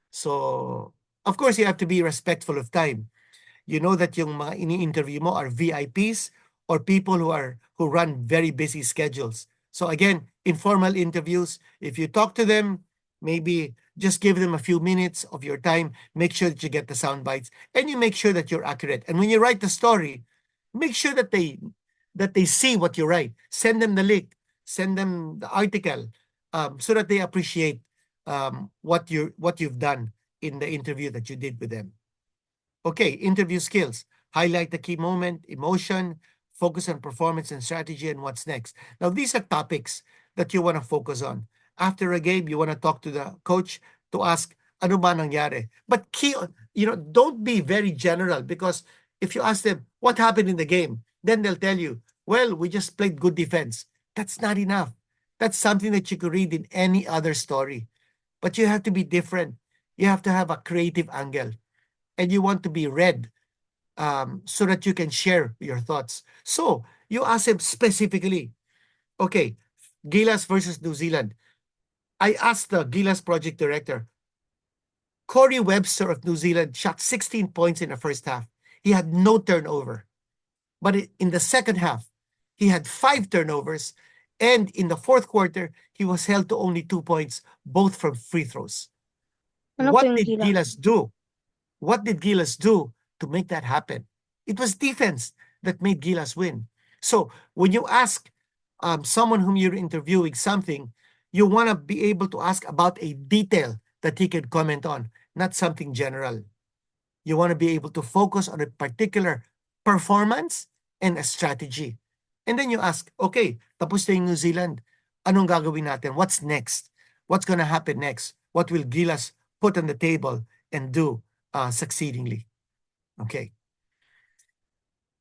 So, of course, you have to be respectful of time. You know that yung mga ini-interview mo are VIPs or people who run very busy schedules. So again, informal interviews, if you talk to them, maybe just give them a few minutes of your time, make sure that you get the sound bites, and you make sure that you're accurate. And when you write the story, make sure that they see what you write. Send them the link, send them the article, so that they appreciate what you've done in the interview that you did with them. Okay, interview skills. Highlight the key moment, emotion, focus on performance and strategy, and what's next. Now, these are topics that you want to focus on. After a game, you want to talk to the coach to ask, ano ba nangyari? But don't be very general, because if you ask them, what happened in the game? Then they'll tell you, well, we just played good defense. That's not enough. That's something that you could read in any other story. But you have to be different. You have to have a creative angle. And you want to be read so that you can share your thoughts. So you ask him specifically, okay, Gilas versus New Zealand. I asked the Gilas project director, Corey Webster of New Zealand shot 16 points in the first half. He had no turnover. But in the second half, he had 5 turnovers. And in the fourth quarter, he was held to only 2 points, both from free throws. What did Gilas do? What did Gilas do to make that happen? It was defense. that made Gilas win. So when you ask someone whom you're interviewing something, you want to be able to ask about a detail that he can comment on, not something general. You want to be able to focus on a particular performance and a strategy. And then you ask, okay, tapos na yung New Zealand. Anong gagawin natin? What's next? What's going to happen next? What will Gilas put on the table and do succeedingly? Okay.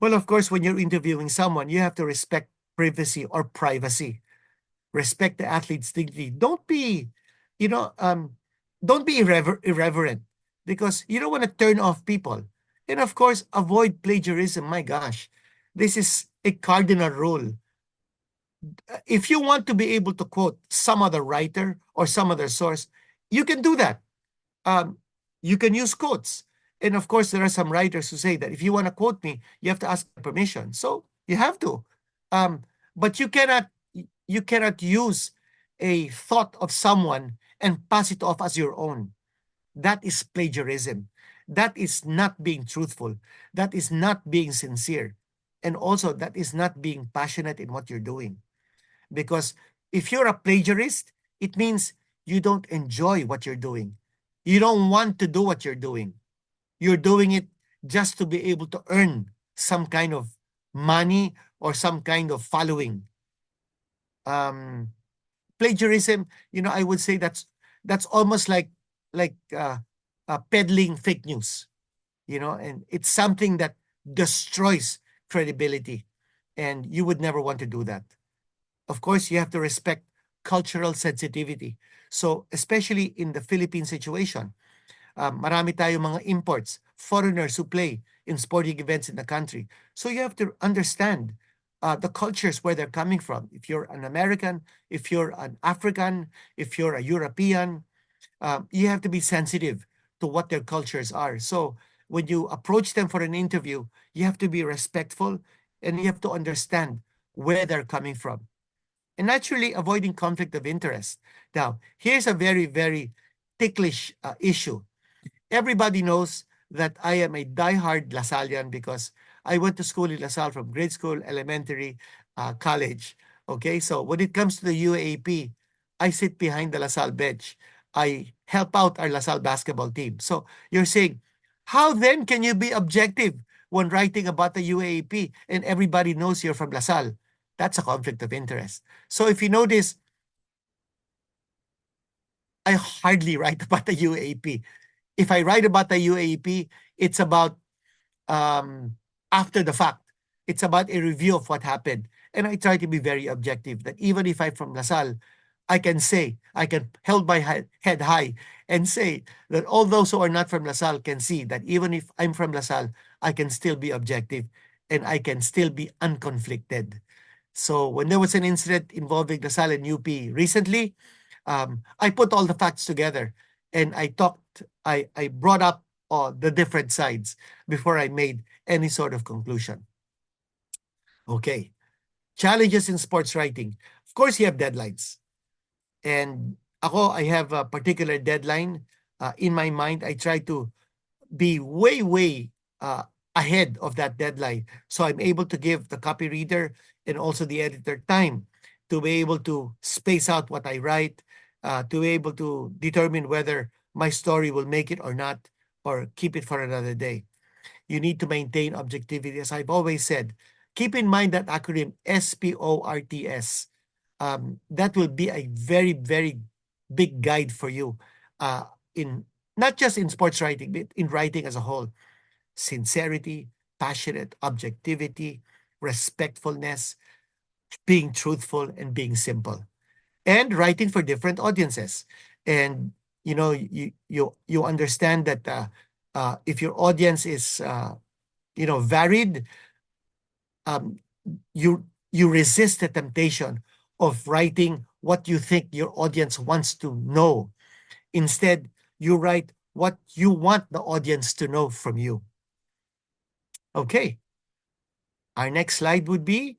Well, of course, when you're interviewing someone, you have to respect privacy or privacy. Respect the athlete's dignity. Don't be, don't be irreverent because you don't want to turn off people. And of course, avoid plagiarism. My gosh, this is a cardinal rule. If you want to be able to quote some other writer or some other source, you can do that. You can use quotes. And of course, there are some writers who say that if you want to quote me, you have to ask permission. So you have to. But you cannot use a thought of someone and pass it off as your own. That is plagiarism. That is not being truthful. That is not being sincere. And also, that is not being passionate in what you're doing. Because if you're a plagiarist, it means you don't enjoy what you're doing. You don't want to do what you're doing. You're doing it just to be able to earn some kind of money or some kind of following. Plagiarism, I would say that's almost like peddling fake news, and it's something that destroys credibility, and you would never want to do that. Of course, you have to respect cultural sensitivity. So, especially in the Philippine situation, marami tayong mga imports, foreigners who play in sporting events in the country. So you have to understand the cultures where they're coming from. If you're an American, if you're an African, if you're a European, you have to be sensitive to what their cultures are. So when you approach them for an interview, you have to be respectful and you have to understand where they're coming from. And naturally, avoiding conflict of interest. Now, here's a very, very ticklish issue. Everybody knows that I am a diehard Lasallian because I went to school in LaSalle from grade school, elementary, college. Okay, so when it comes to the UAAP, I sit behind the LaSalle bench. I help out our LaSalle basketball team. So you're saying, how then can you be objective when writing about the UAAP and everybody knows you're from LaSalle? That's a conflict of interest. So if you notice, I hardly write about the UAAP. If I write about the UAAP, it's about after the fact. It's about a review of what happened. And I try to be very objective that even if I'm from LaSalle, I can hold my head high and say that all those who are not from LaSalle can see that even if I'm from LaSalle, I can still be objective and I can still be unconflicted. So when there was an incident involving LaSalle and UP recently, I put all the facts together and I brought up the different sides before I made any sort of conclusion. Okay. Challenges in sports writing. Of course, you have deadlines. And I have a particular deadline in my mind. I try to be way ahead of that deadline. So I'm able to give the copy reader and also the editor time to be able to space out what I write, to be able to determine whether my story will make it or not, or keep it for another day. You need to maintain objectivity. As I've always said, keep in mind that acronym SPORTS. That will be a very, very big guide for you in not just in sports writing, but in writing as a whole. Sincerity, passionate, objectivity, respectfulness, being truthful, and being simple. And writing for different audiences. And you understand that if your audience is varied, you resist the temptation of writing what you think your audience wants to know. Instead, you write what you want the audience to know from you. Okay. Our next slide would be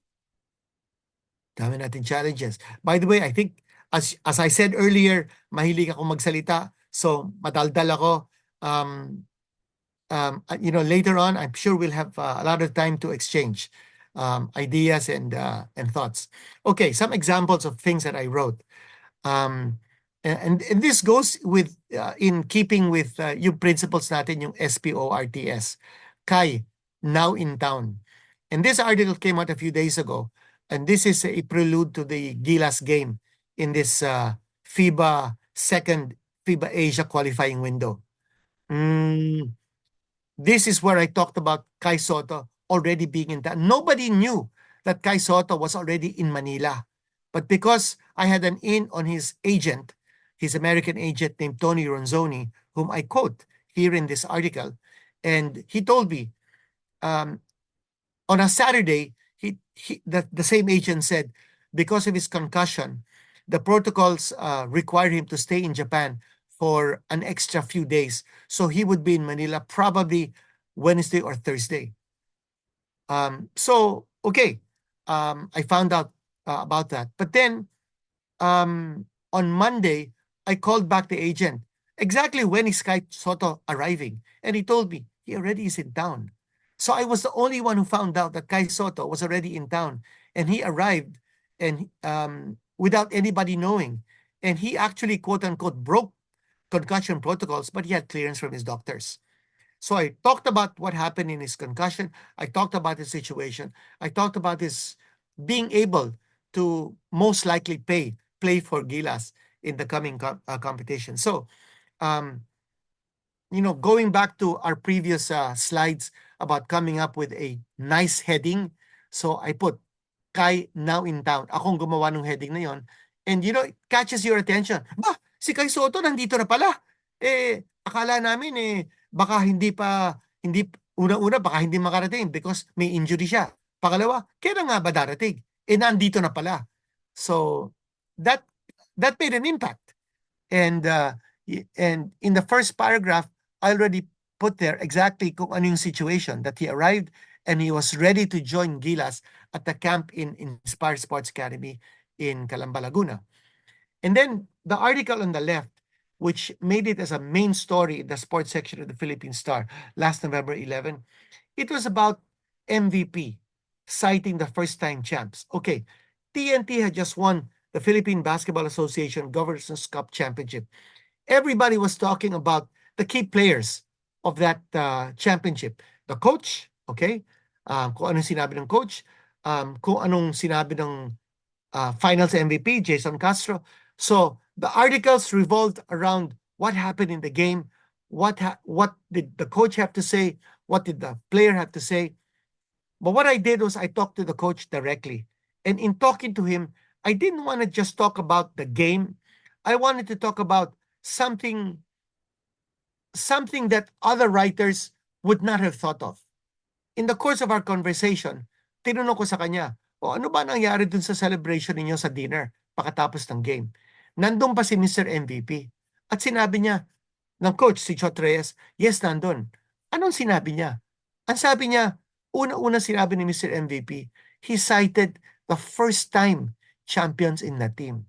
dami natin challenges. By the way, I think as I said earlier, mahilig ako magsalita. So madaldal ako. later on, I'm sure we'll have a lot of time to exchange ideas and thoughts. Okay, some examples of things that I wrote. And this goes with in keeping with yung principles natin, yung SPORTS. Kai, now in town. And this article came out a few days ago, and this is a prelude to the Gilas game in this second FIBA Asia qualifying window. This is where I talked about Kai Soto already being in town. Nobody knew that Kai Soto was already in Manila. But because I had an in on his agent, his American agent named Tony Ronzoni, whom I quote here in this article, and he told me on a Saturday, the same agent said, because of his concussion, the protocols require him to stay in Japan for an extra few days. So he would be in Manila probably Wednesday or Thursday. Okay, I found out about that. But then on Monday, I called back the agent. Exactly when is Kai Soto arriving? And he told me he already is in town. So I was the only one who found out that Kai Soto was already in town. And he arrived and without anybody knowing. And he actually, quote unquote, broke concussion protocols, but he had clearance from his doctors. So I talked about what happened in his concussion. I talked about his situation. I talked about his being able to most likely play for Gilas in the coming competition. So, going back to our previous slides about coming up with a nice heading. So I put Kai now in town. Akong gumawa ng heading na yon. And it catches your attention. Bah, si Kai Soto nandito na pala. Akala namin baka unang-una baka hindi makarating because may injury siya. Pangalawa, kailan nga ba darating? Nandito na pala. So that made an impact. And in the first paragraph, I already put there exactly kung ano yung situation, that he arrived and he was ready to join Gilas at the camp in Inspire Sports Academy in Calamba, Laguna. And then the article on the left, which made it as a main story in the sports section of the Philippine Star last November 11, it was about MVP, citing the first-time champs. Okay, TNT had just won the Philippine Basketball Association Governors Cup Championship. Everybody was talking about the key players of that championship. The coach, okay? Kung anong sinabi ng coach, kung anong sinabi ng finals MVP, Jason Castro. So the articles revolved around what happened in the game, what did the coach have to say, what did the player have to say. But what I did was I talked to the coach directly. And in talking to him, I didn't want to just talk about the game. I wanted to talk about something that other writers would not have thought of. In the course of our conversation, tinanong ko sa kanya, ano ba nangyari dun sa celebration ninyo sa dinner pagkatapos ng game? Nandun pa si Mr. MVP. At sinabi niya, ng coach, si Chot Reyes, yes, nandun. Anong sinabi niya? Ang sabi niya, una-una sinabi ni Mr. MVP, he cited the first-time champions in the team.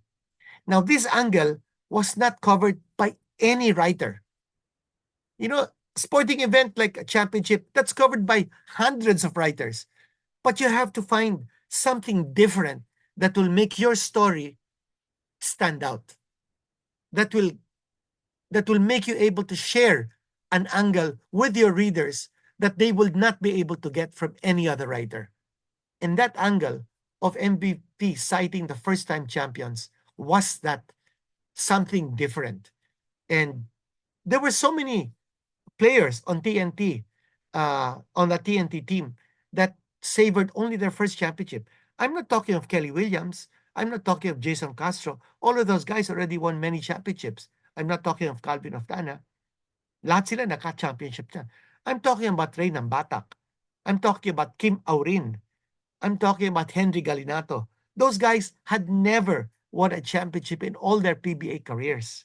Now, this angle was not covered by any writer. Sporting event like a championship, that's covered by hundreds of writers. But you have to find something different that will make your story stand out. That will make you able to share an angle with your readers that they will not be able to get from any other writer. And that angle of MVP citing the first-time champions was that something different. And there were so many players on TNT, on the TNT team, that savored only their first championship. I'm not talking of Kelly Williams. I'm not talking of Jason Castro. All of those guys already won many championships. I'm not talking of Calvin Oftana. Lahat sila naka-championship na. I'm talking about Ray Nambatak. I'm talking about Kim Aurin. I'm talking about Henry Galinato. Those guys had never won a championship in all their PBA careers.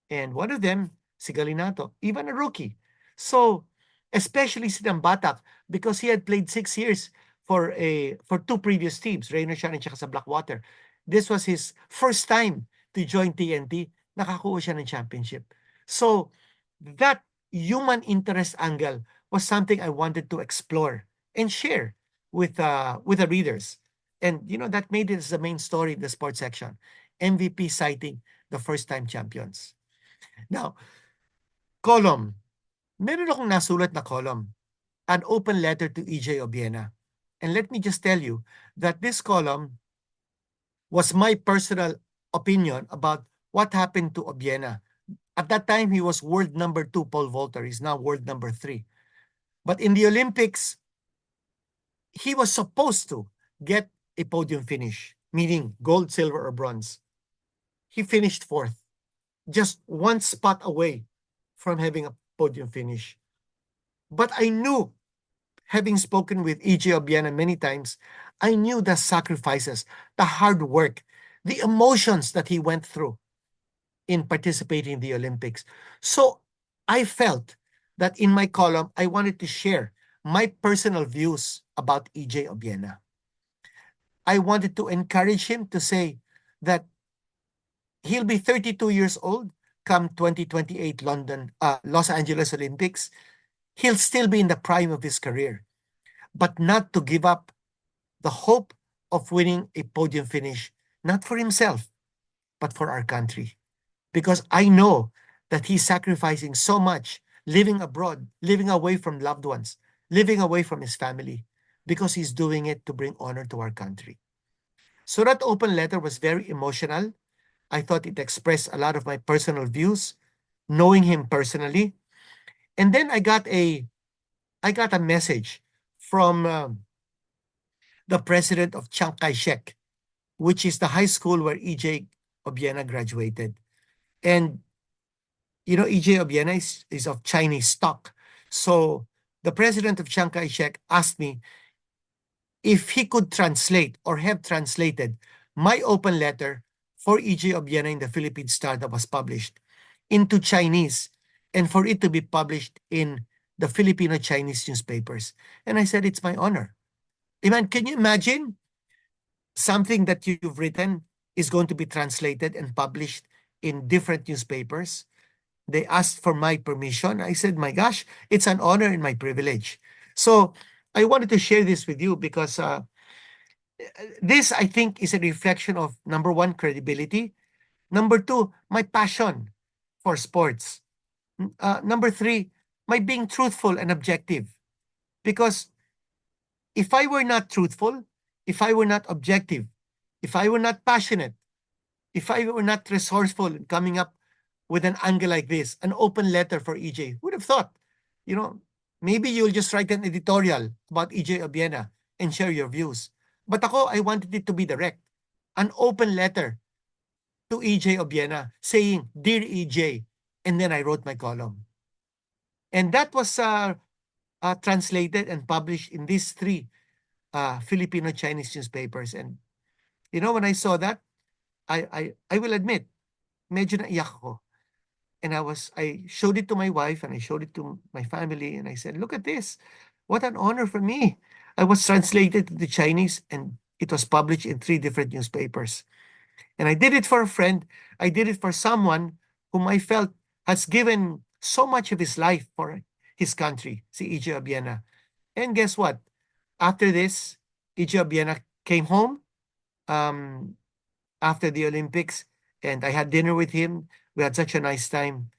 And one of them, si Galinato, even a rookie. So, especially si Nambatak, because he had played 6 years for 2 previous teams, Rainer Shan at sa Blackwater. This was his first time to join TNT. Nakakuha siya ng championship. So, that human interest angle was something I wanted to explore and share with the readers. And that made it as the main story in the sports section. MVP citing the first-time champions. Now, column. Meron akong nasulat na column, an open letter to EJ Obiena. And let me just tell you that this column was my personal opinion about what happened to Obiena. At that time, he was world number 2, pole vaulter. He's now world number 3. But in the Olympics, he was supposed to get a podium finish, meaning gold, silver, or bronze. He finished 4th, just one spot away from having a podium finish. But I knew, having spoken with EJ Obiena many times, I knew the sacrifices, the hard work, the emotions that he went through in participating in the Olympics. So I felt that in my column, I wanted to share my personal views about EJ Obiena. I wanted to encourage him to say that he'll be 32 years old come 2028 Los Angeles Olympics. He'll still be in the prime of his career, but not to give up the hope of winning a podium finish, not for himself, but for our country. Because I know that he's sacrificing so much, living abroad, living away from loved ones, living away from his family, because he's doing it to bring honor to our country. So that open letter was very emotional. I thought it expressed a lot of my personal views, knowing him personally. And then I got a message from the president of Chiang Kai-shek, which is the high school where EJ Obiena graduated. And EJ Obiena is of Chinese stock. So the president of Chiang Kai-shek asked me if he could translate or have translated my open letter for EJ Obiena in the Philippine Star that was published into Chinese and for it to be published in the Filipino-Chinese newspapers. And I said, it's my honor. Iman, can you imagine something that you've written is going to be translated and published in different newspapers? They asked for my permission. I said, my gosh, it's an honor and my privilege. So I wanted to share this with you because this, I think, is a reflection of, number one, credibility. Number two, my passion for sports. Number three, my being truthful and objective. Because if I were not truthful, if I were not objective, if I were not passionate, if I were not resourceful in coming up with an angle like this, an open letter for EJ, would have thought, maybe you'll just write an editorial about EJ Obiena and share your views. But ako, I wanted it to be direct. An open letter to EJ Obiena saying, Dear EJ, and then I wrote my column. And that was translated and published in these 3 Filipino-Chinese newspapers. And, when I saw that, I will admit, medyo naiyak ako. And I showed it to my wife and I showed it to my family and I said, look at this. What an honor for me. I was translated to the Chinese and it was published in 3 different newspapers. And I did it for a friend. I did it for someone whom I felt has given so much of his life for his country, si EJ Obiena. And guess what? After this, EJ Obiena came home after the Olympics and I had dinner with him. We had such a nice time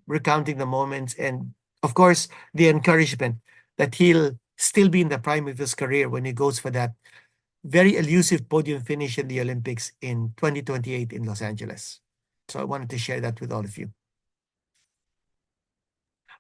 recounting the moments and, of course, the encouragement that he'll still be in the prime of his career when he goes for that very elusive podium finish in the Olympics in 2028 in Los Angeles. So I wanted to share that with all of you.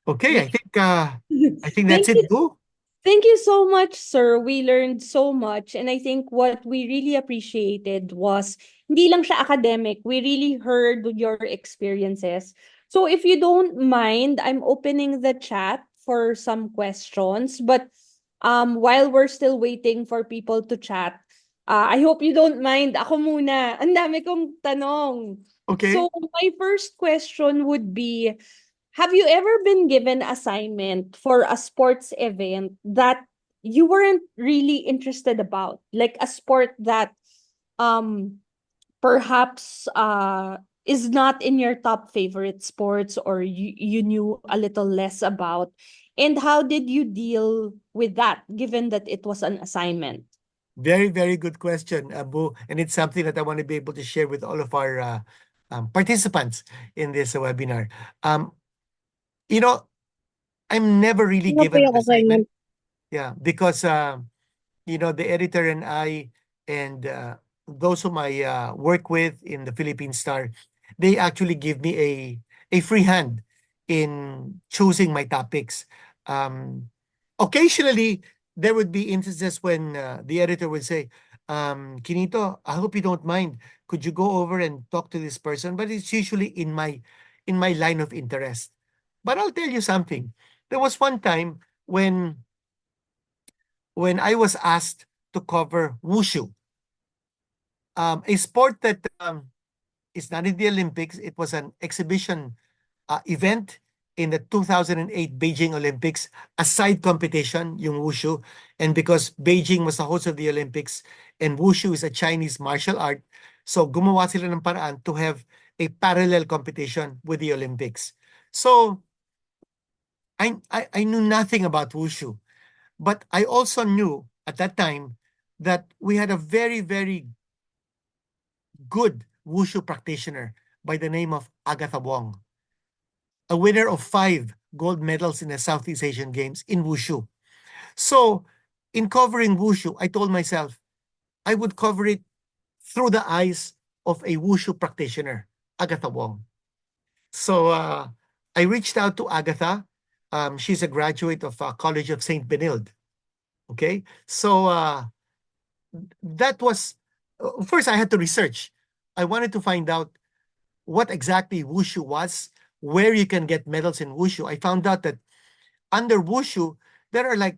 Okay, I think that's Thank it, you. Boo. Thank you so much, sir. We learned so much. And I think what we really appreciated was hindi lang siya academic. We really heard your experiences. So if you don't mind, I'm opening the chat for some questions. But while we're still waiting for people to chat, I hope you don't mind. Ako muna. Ang dami kong tanong. Okay. So my first question would be, have you ever been given assignment for a sports event that you weren't really interested about? Like a sport that um perhaps is not in your top favorite sports, or you knew a little less about? And how did you deal with that, given that it was an assignment? Very, very good question, Abu. And it's something that I want to be able to share with all of our participants in this webinar. Um, you know, I'm never really Ano po given an yung assignment. assignment? Yeah, because the editor and I and those whom I work with in the Philippine Star, they actually give me a free hand in choosing my topics. Um, Occasionally, there would be instances when the editor would say, Kinito, I hope you don't mind. Could you go over and talk to this person? But it's usually in my line of interest. But I'll tell you something. There was one time when I was asked to cover wushu, a sport that is not in the Olympics. It was an exhibition event in the 2008 Beijing Olympics, a side competition, yung wushu. And because Beijing was the host of the Olympics and wushu is a Chinese martial art, so gumawa sila ng paraan to have a parallel competition with the Olympics. So I knew nothing about wushu. But I also knew at that time that we had a very, very good wushu practitioner by the name of Agatha Wong, a winner of 5 gold medals in the Southeast Asian Games in wushu. So, in covering wushu, I told myself I would cover it through the eyes of a wushu practitioner, Agatha Wong. So, I reached out to Agatha. She's a graduate of College of St. Benilde. Okay, so that was first I had to research. I wanted to find out what exactly wushu was, where you can get medals in wushu. I found out that under wushu, there are like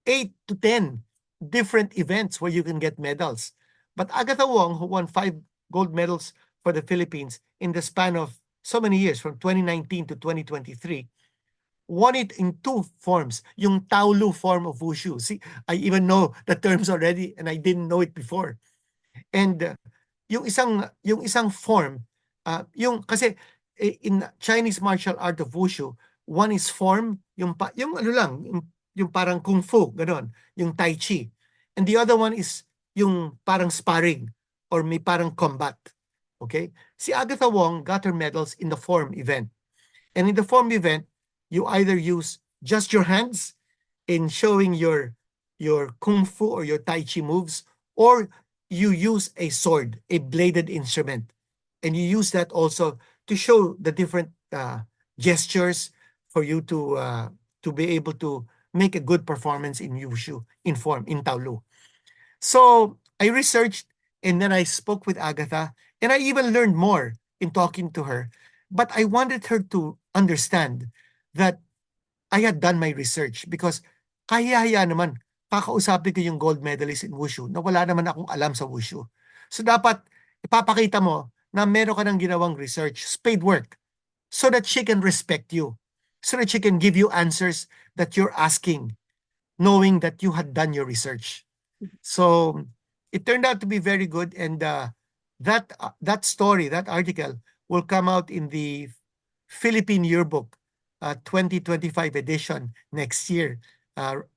8 to 10 different events where you can get medals. But Agatha Wong, who won 5 gold medals for the Philippines in the span of so many years, from 2019 to 2023, won it in 2 forms. Yung Taolu form of wushu. See, I even know the terms already and I didn't know it before. And yung isang form, yung kasi in Chinese martial art of wushu, one is form, yung ano lang, yung parang kung fu, ganon, yung tai chi. And the other one is yung parang sparring or may parang combat. Okay? Si Agatha Wong got her medals in the form event. And in the form event, you either use just your hands in showing your kung fu or your tai chi moves, or you use a sword, a bladed instrument, and you use that also to show the different gestures for you to be able to make a good performance in wushu, in form, in Taolu. So I researched and then I spoke with Agatha, and I even learned more in talking to her. But I wanted her to understand that I had done my research because kaya naman kakausapin ko yung gold medalist in wushu na wala naman akong alam sa wushu. So dapat ipapakita mo na meron ka ng ginawang research, spade work, so that she can respect you, so that she can give you answers that you're asking, knowing that you had done your research. So it turned out to be very good, and that story, that article, will come out in the Philippine Yearbook 2025 edition next year,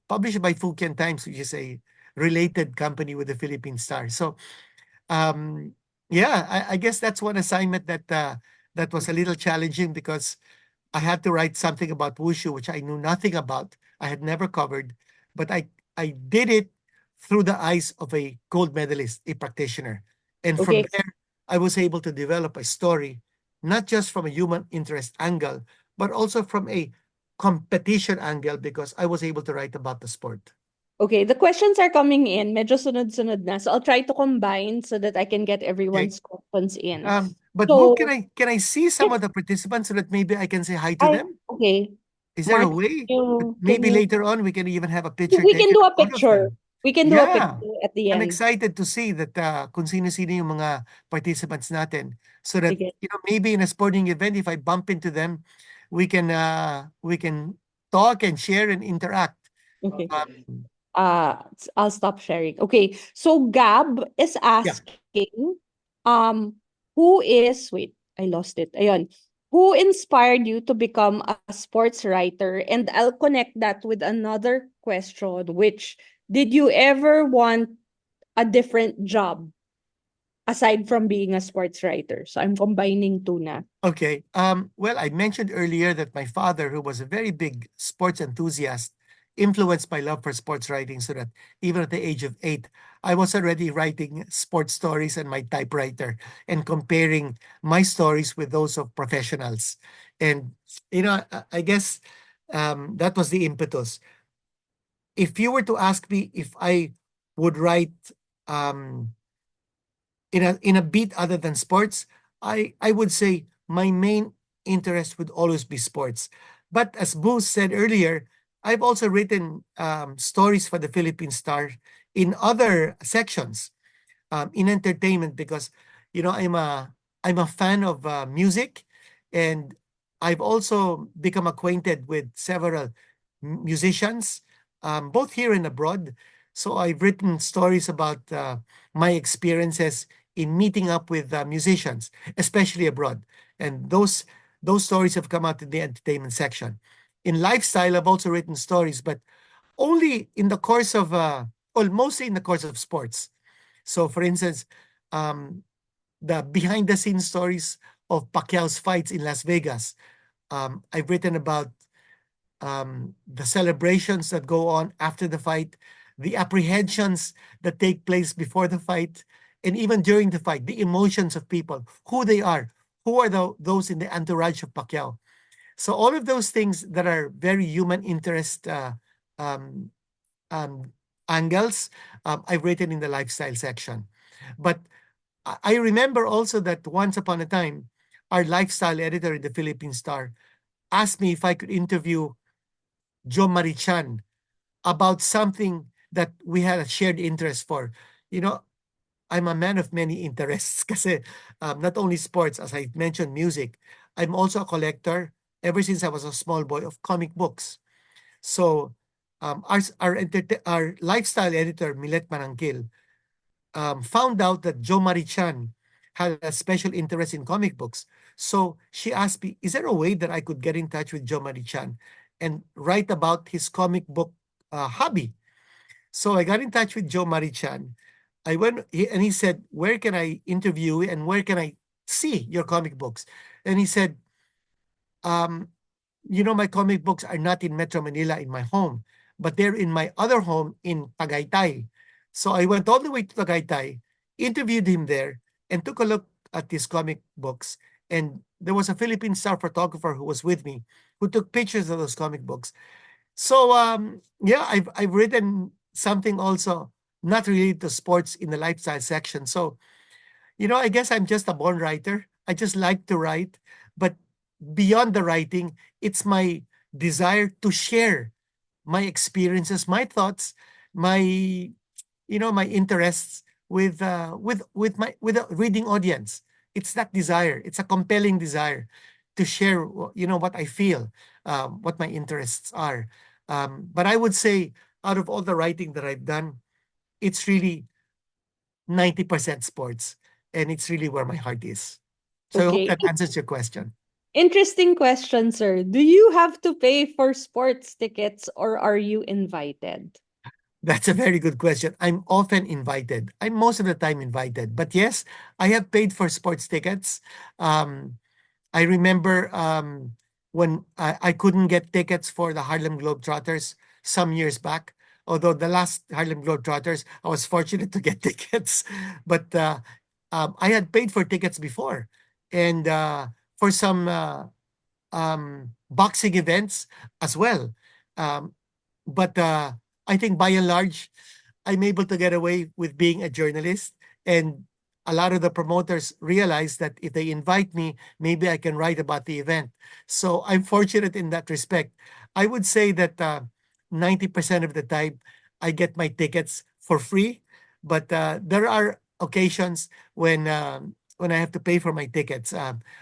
published by Fukien Times, which is a related company with the Philippine Star. So, yeah, I guess that's one assignment that was a little challenging because I had to write something about wushu, which I knew nothing about. I had never covered, but I did it through the eyes of a gold medalist, a practitioner. And from Okay. there, I was able to develop a story, not just from a human interest angle, but also from a competition angle because I was able to write about the sport. Okay, the questions are coming in. Medyo sunod-sunod na. So I'll try to combine so that I can get everyone's questions in. But Boo, So, can I see some of the participants so that maybe I can say hi to them? okay. Is there a Mark, way? can Maybe you, later on we can even have a picture we can taken do a of all of picture. them. We can do a Yeah. picture at the I'm end. excited to see that kung sino-sino yung mga participants natin so that Sige. maybe in a sporting event if I bump into them we can talk and share and interact. Okay. Um, I'll stop sharing. Okay. So Gab is asking, wait, I lost it. Ayun. Who inspired you to become a sports writer? And I'll connect that with another question, which did you ever want a different job aside from being a sports writer? So I'm combining two na. Okay. Well, I mentioned earlier that my father, who was a very big sports enthusiast, influenced my love for sports writing so that even at the age of 8, I was already writing sports stories on my typewriter and comparing my stories with those of professionals. And, I guess that was the impetus. If you were to ask me if I would write um, in a beat other than sports, I would say my main interest would always be sports. But as Boo said earlier, I've also written stories for the Philippine Star in other sections, in entertainment, because I'm a fan of music, and I've also become acquainted with several musicians, both here and abroad. So I've written stories about my experiences in meeting up with musicians, especially abroad, and those stories have come out in the entertainment section. In lifestyle, I've also written stories, but only in the course of, well, mostly in the course of sports. So, for instance, um, the behind the scenes stories of Pacquiao's fights in Las Vegas. I've written about the celebrations that go on after the fight, the apprehensions that take place before the fight, and even during the fight, the emotions of people, who they are, who are those in the entourage of Pacquiao. So all of those things that are very human interest um, um, angles, I've written in the lifestyle section. But I remember also that once upon a time, our lifestyle editor in the Philippine Star asked me if I could interview Joe Marichan about something that we had a shared interest for. You know, I'm a man of many interests kasi not only sports, as I mentioned, music. I'm also a collector ever since I was a small boy of comic books. So our lifestyle editor, Milet Manangkil, found out that Joe Marichan had a special interest in comic books. So she asked me, is there a way that I could get in touch with Joe Marichan and write about his comic book hobby? So I got in touch with Joe Marichan. And he said, where can I interview and where can I see your comic books? And he said, um, my comic books are not in Metro Manila in my home, but they're in my other home in Tagaytay. So I went all the way to Tagaytay, interviewed him there, and took a look at his comic books. And there was a Philippine Star photographer who was with me, who took pictures of those comic books. So yeah, I've written something also not related to sports in the lifestyle section. So I guess I'm just a born writer. I just like to write, but beyond the writing, it's my desire to share my experiences, my thoughts, my interests with a reading audience. It's that desire. It's a compelling desire to share, what I feel, what my interests are. But I would say, out of all the writing that I've done, it's really 90% sports, and it's really where my heart is. So I hope Okay. that answers your question. Interesting question, sir. Do you have to pay for sports tickets or are you invited? That's a very good question. I'm often invited. I'm most of the time invited. But yes, I have paid for sports tickets. Um, I remember when I couldn't get tickets for the Harlem Globetrotters some years back. Although the last Harlem Globetrotters, I was fortunate to get tickets. But I had paid for tickets before. And for some boxing events as well. Um, but I think by and large, I'm able to get away with being a journalist. And a lot of the promoters realize that if they invite me, maybe I can write about the event. So I'm fortunate in that respect. I would say that 90% of the time, I get my tickets for free. But there are occasions when I have to pay for my tickets.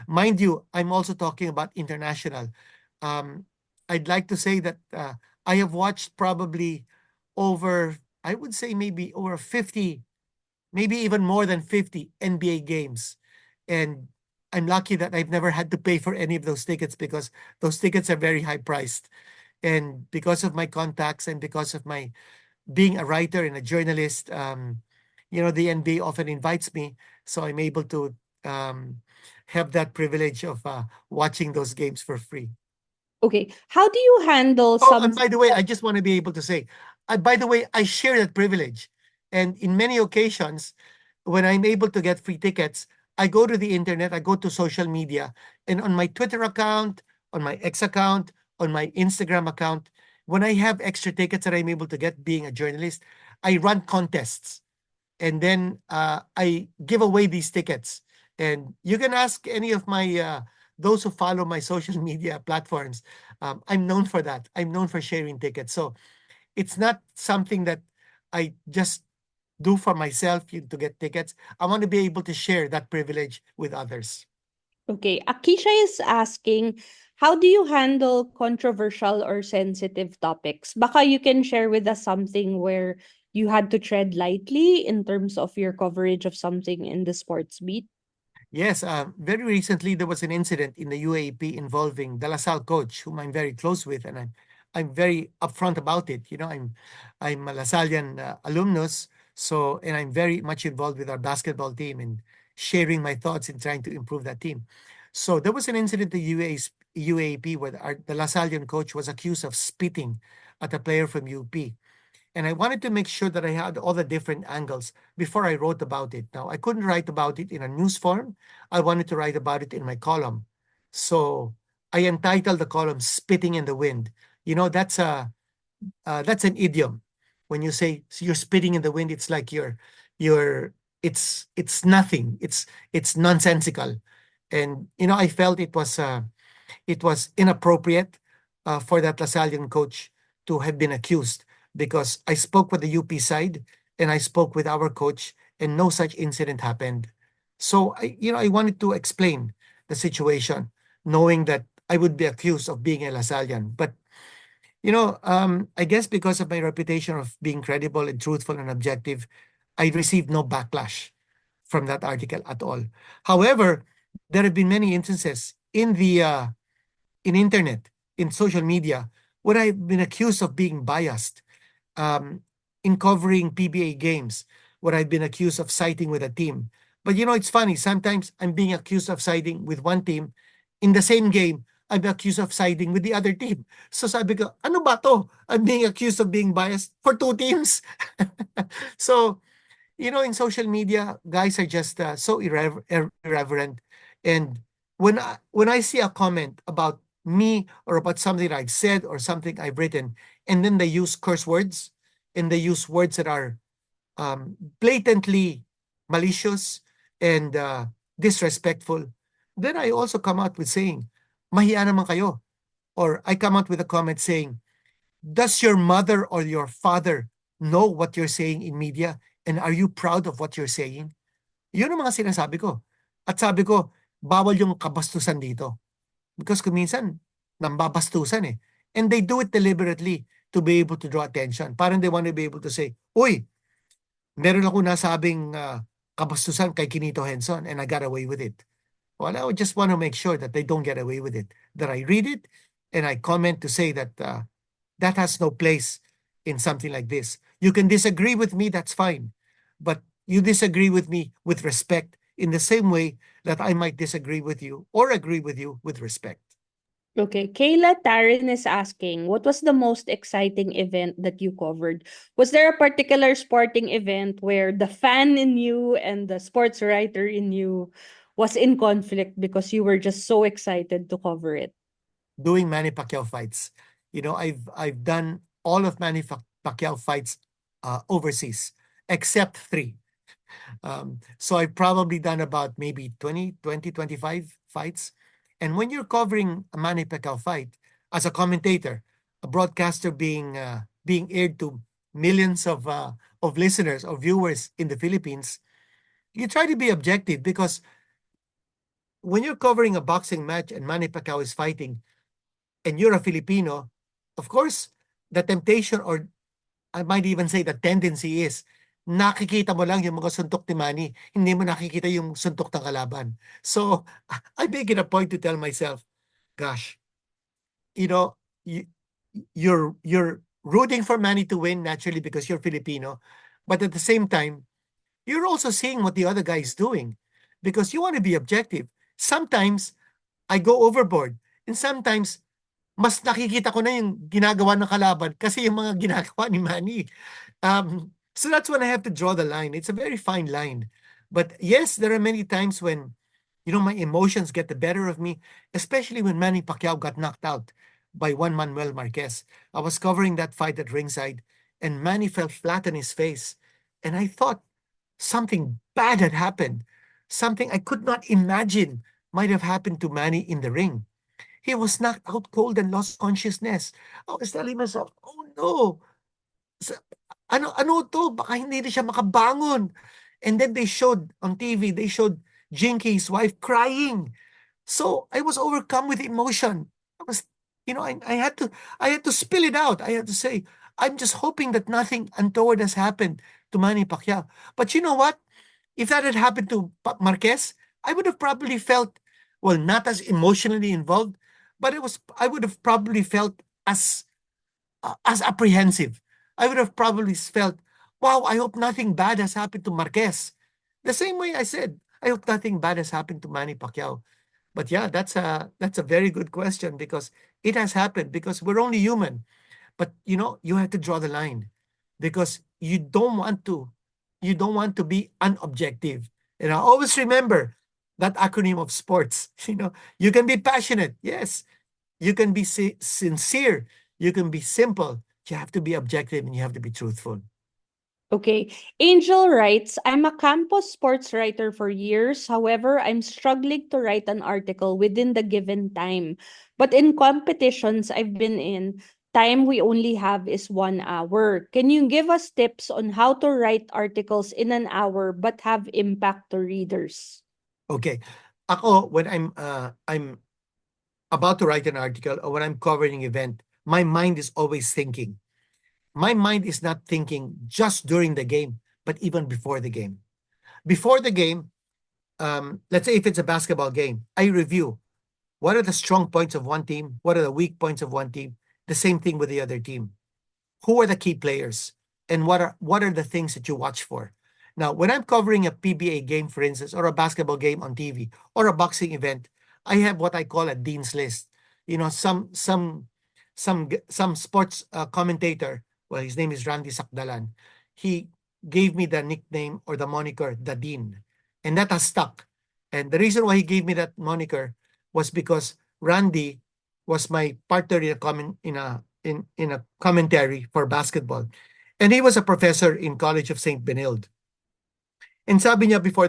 Mind you, I'm also talking about international. Um, I'd like to say that I have watched probably over, I would say maybe over 50, maybe even more than 50 NBA games. And I'm lucky that I've never had to pay for any of those tickets because those tickets are very high priced. And because of my contacts and because of my being a writer and a journalist, the NBA often invites me, so I'm able to have that privilege of watching those games for free. Okay. How do you handle Oh, some? and by the way, I just want to be able to say, by the way, I share that privilege. And in many occasions, when I'm able to get free tickets, I go to the internet, I go to social media, and on my Twitter account, on my X account, on my Instagram account, when I have extra tickets that I'm able to get being a journalist, I run contests. And then I give away these tickets. And you can ask any of my those who follow my social media platforms. I'm known for that. I'm known for sharing tickets. So it's not something that I just do for myself to get tickets. I want to be able to share that privilege with others. Okay. Akisha is asking, how do you handle controversial or sensitive topics? Baka you can share with us something where you had to tread lightly in terms of your coverage of something in the sports beat. Yes, very recently there was an incident in the UAP involving the LaSalle coach, whom I'm very close with, and I'm very upfront about it. I'm a LaSallian alumnus, so and I'm very much involved with our basketball team and sharing my thoughts in trying to improve that team. So there was an incident at UAP where the LaSallian coach was accused of spitting at a player from UP. And I wanted to make sure that I had all the different angles before I wrote about it. Now, I couldn't write about it in a news form. I wanted to write about it in my column. So I entitled the column Spitting in the Wind. That's an idiom. When you say you're spitting in the wind, it's like you're it's nothing. It's nonsensical. And I felt it was inappropriate for that Lasallian coach to have been accused because I spoke with the UP side and I spoke with our coach and no such incident happened. So I wanted to explain the situation, knowing that I would be accused of being a Lasallian. But I guess because of my reputation of being credible and truthful and objective, I received no backlash from that article at all. However, there have been many instances in internet, in social media, where I've been accused of being biased um, in covering PBA games, where I've been accused of siding with a team. But it's funny, sometimes I'm being accused of siding with one team. In the same game, I'm accused of siding with the other team. So sabi ko, ano ba to? I'm being accused of being biased for two teams. So, in social media, guys are just so irreverent. And when I see a comment about me or about something I've said or something I've written, and then they use curse words and they use words that are blatantly malicious and disrespectful, then I also come out with saying, mahiya naman kayo. Or I come out with a comment saying, does your mother or your father know what you're saying in media? And are you proud of what you're saying? Yun ang mga sinasabi ko. At sabi ko, bawal yung kabastusan dito. Because kung minsan, nambabastusan eh. And they do it deliberately to be able to draw attention. Parang they want to be able to say, uy, meron ako nasabing kabastusan kay Kinito Henson and I got away with it. Well, I would just want to make sure that they don't get away with it. That I read it and I comment to say that that has no place in something like this. You can disagree with me, that's fine. But you disagree with me with respect in the same way that I might disagree with you or agree with you with respect. Okay, Kayla Taryn is asking, what was the most exciting event that you covered? Was there a particular sporting event where the fan in you and the sports writer in you was in conflict because you were just so excited to cover it? Doing Manny Pacquiao fights. I've done all of Manny Pacquiao fights overseas, except 3. So I've probably done about maybe 25 fights. And when you're covering a Manny Pacquiao fight as a commentator, a broadcaster being aired to millions of listeners or viewers in the Philippines, you try to be objective because when you're covering a boxing match and Manny Pacquiao is fighting and you're a Filipino, of course, the temptation, or I might even say the tendency, is nakikita mo lang yung mga suntok ni Manny. Hindi mo nakikita yung suntok ng kalaban. So, I make it a point to tell myself, gosh, you know, you're rooting for Manny to win naturally because you're Filipino, but at the same time, you're also seeing what the other guy is doing because you want to be objective. Sometimes I go overboard, and sometimes mas nakikita ko na yung ginagawa ng kalaban kasi yung mga ginagawa ni Manny. So that's when I have to draw the line. It's a very fine line. But yes, there are many times when, my emotions get the better of me, especially when Manny Pacquiao got knocked out by Juan Manuel Marquez. I was covering that fight at ringside, and Manny fell flat on his face. And I thought something bad had happened. Something I could not imagine might have happened to Manny in the ring. He was knocked out cold and lost consciousness. I was telling myself, oh no, ano to? Baka hindi na siya makabangon. And then they showed on TV, they showed Jinky, his wife, crying. So I was overcome with emotion. I was, I had to spill it out. I had to say, I'm just hoping that nothing untoward has happened to Manny Pacquiao. But you know what? If that had happened to Marquez, I would have probably felt, well, not as emotionally involved, but I would have probably felt as apprehensive. I would have probably felt, wow, I hope nothing bad has happened to Marquez. The same way I said, I hope nothing bad has happened to Manny Pacquiao. But yeah, that's a very good question because it has happened because we're only human. But you have to draw the line because you don't want to be unobjective. And I always remember that acronym of sports. You can be passionate, yes. You can be sincere. You can be simple. You have to be objective and you have to be truthful. Okay. Angel writes, I'm a campus sports writer for years. However, I'm struggling to write an article within the given time. But in competitions I've been in, time we only have is 1 hour. Can you give us tips on how to write articles in an hour but have impact to readers? Okay. Ako, when I'm about to write an article or when I'm covering an event, my mind is always thinking. My mind is not thinking just during the game, but even before the game. Before the game, let's say if it's a basketball game, I review what are the strong points of one team, what are the weak points of one team. The same thing with the other team. Who are the key players, and what are the things that you watch for? Now, when I'm covering a PBA game, for instance, or a basketball game on TV, or a boxing event, I have what I call a dean's list. Some sports commentator. Well, his name is Randy Sakdalan. He gave me the nickname or the moniker, the Dean, and that has stuck. And the reason why he gave me that moniker was because Randy was my partner in a commentary for basketball. And he was a professor in College of St. Benilde. And sabi niya before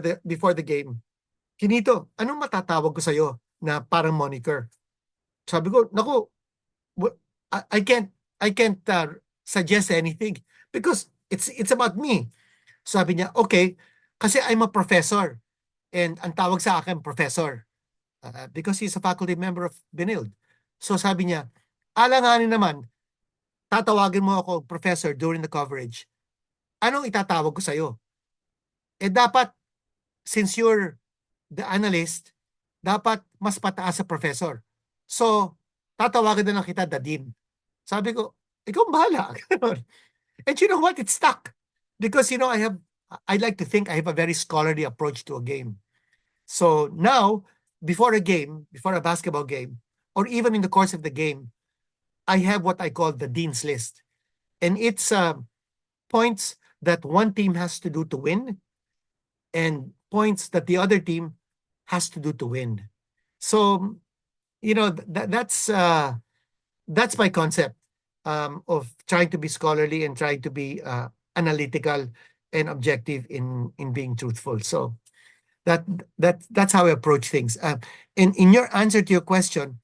the game, Kinito, anong matatawag ko sa'yo na parang moniker? Sabi ko, naku, I can't suggest anything because it's about me. Sabi niya, okay, kasi I'm a professor and ang tawag sa akin professor because he's a faculty member of Benilde. So sabi niya, alanganin naman, tatawagin mo ako professor during the coverage. Anong itatawag ko sa'yo? Dapat, since you're the analyst, dapat mas pataas sa professor. So, tatawagan na lang kita the dean. Sabi ko, ikaw bahala. And you know what? It stuck. Because, I like to think I have a very scholarly approach to a game. So now, before a basketball game, or even in the course of the game, I have what I call the dean's list. And it's points that one team has to do to win and points that the other team has to do to win. So, that's my concept of trying to be scholarly and trying to be analytical and objective in being truthful. So that's how I approach things. In your answer to your question,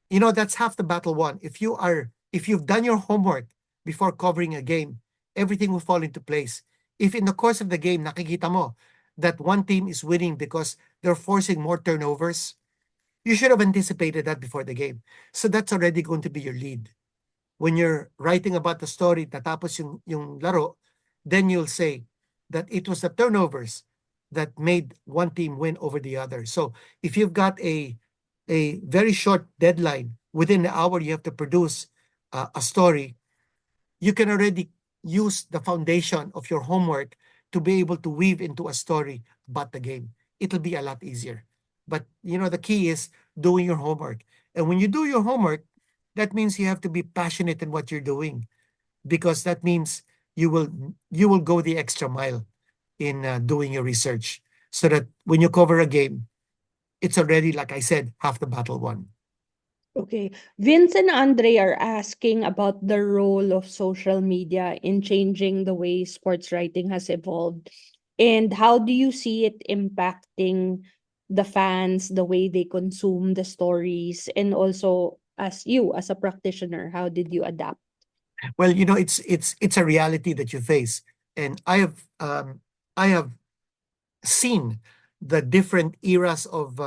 that's half the battle won. If you've done your homework before covering a game, everything will fall into place. If in the course of the game, nakikita mo that one team is winning because they're forcing more turnovers, you should have anticipated that before the game. So that's already going to be your lead. When you're writing about the story, tatapos yung laro, then you'll say, that it was the turnovers that made one team win over the other. So if you've got a very short deadline, within the hour you have to produce a story, you can already use the foundation of your homework to be able to weave into a story about the game. It'll be a lot easier. But the key is doing your homework. And when you do your homework, that means you have to be passionate in what you're doing, because that means you will go the extra mile in doing your research, so that when you cover a game, it's already, like I said, half the battle won. Okay. Vince and Andre are asking about the role of social media in changing the way sports writing has evolved. And how do you see it impacting the fans, the way they consume the stories, and also as you, as a practitioner, how did you adapt? Well, it's a reality that you face, and I have seen the different eras of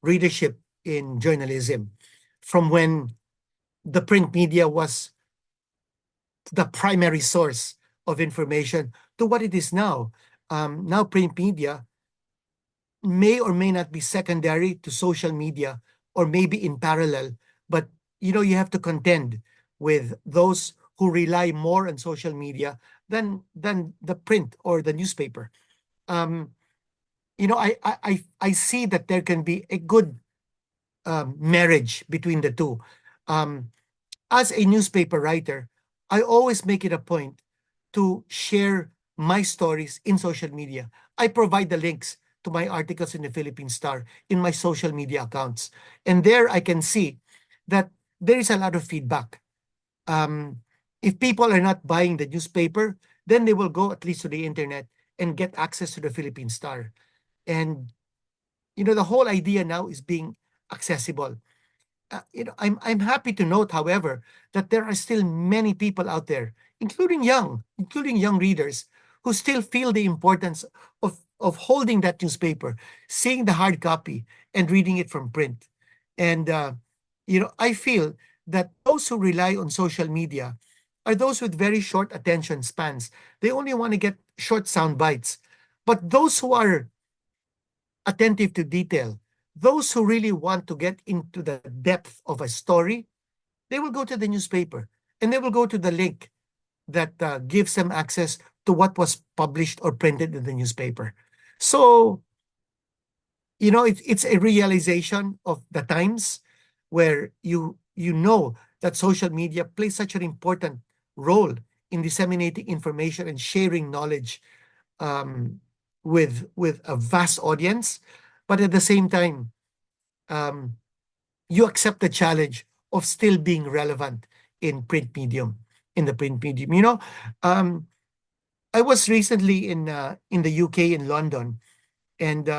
readership in journalism, from when the print media was the primary source of information to what it is now. Now, print media may or may not be secondary to social media, or maybe in parallel, but you have to contend with those who rely more on social media than the print or the newspaper. Um, I see that there can be a good marriage between the two. Um, as a newspaper writer, I always make it a point to share my stories in social media. I provide the links to my articles in the Philippine Star in my social media accounts. And there I can see that there is a lot of feedback. If people are not buying the newspaper, then they will go at least to the internet and get access to the Philippine Star. And the whole idea now is being accessible. I'm happy to note, however, that there are still many people out there, including young readers, who still feel the importance of holding that newspaper, seeing the hard copy, and reading it from print. And I feel that those who rely on social media are those with very short attention spans. They only want to get short sound bites. But those who are attentive to detail, those who really want to get into the depth of a story, they will go to the newspaper, and they will go to the link that gives them access to what was published or printed in the newspaper. So, it's a realization of the times, where you know that social media plays such an important role in disseminating information and sharing knowledge um, with a vast audience. But at the same time, um, you accept the challenge of still being relevant in the print medium. Um, I was recently in the UK, in London, and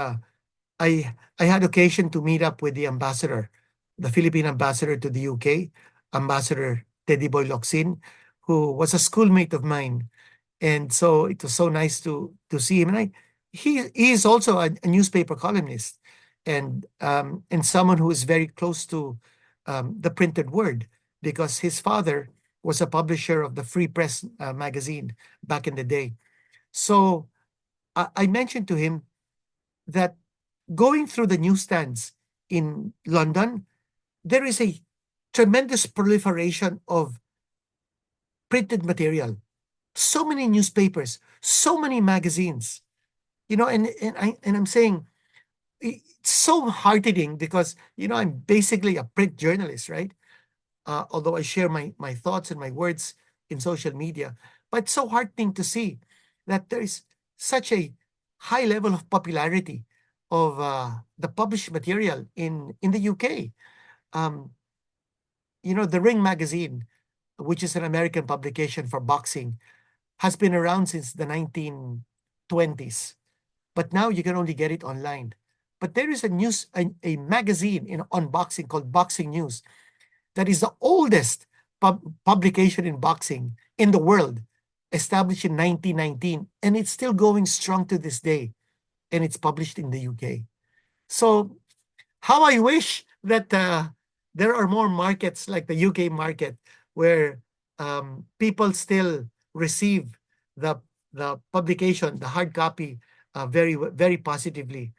I had occasion to meet up with the ambassador, the Philippine ambassador to the UK, Ambassador Teddy Boy Locsin, who was a schoolmate of mine. And so it was so nice to see him. And he is also a newspaper columnist, and someone who is very close to the printed word, because his father was a publisher of the Free Press magazine back in the day. So I mentioned to him that going through the newsstands in London, there is a tremendous proliferation of printed material. So many newspapers, so many magazines, and I'm saying it's so heartening, because I'm basically a print journalist, right? Although I share my thoughts and my words in social media, but it's so heartening to see that there is such a high level of popularity of the published material in the UK. Um, the Ring magazine, which is an American publication for boxing, has been around since the 1920s, but now you can only get it online. But there is a magazine on boxing called Boxing News, that is the oldest publication in boxing in the world, established in 1919, and it's still going strong to this day, and it's published in the UK. So how I wish that there are more markets like the UK market, where people still receive the the publication, the hard copy, very positively.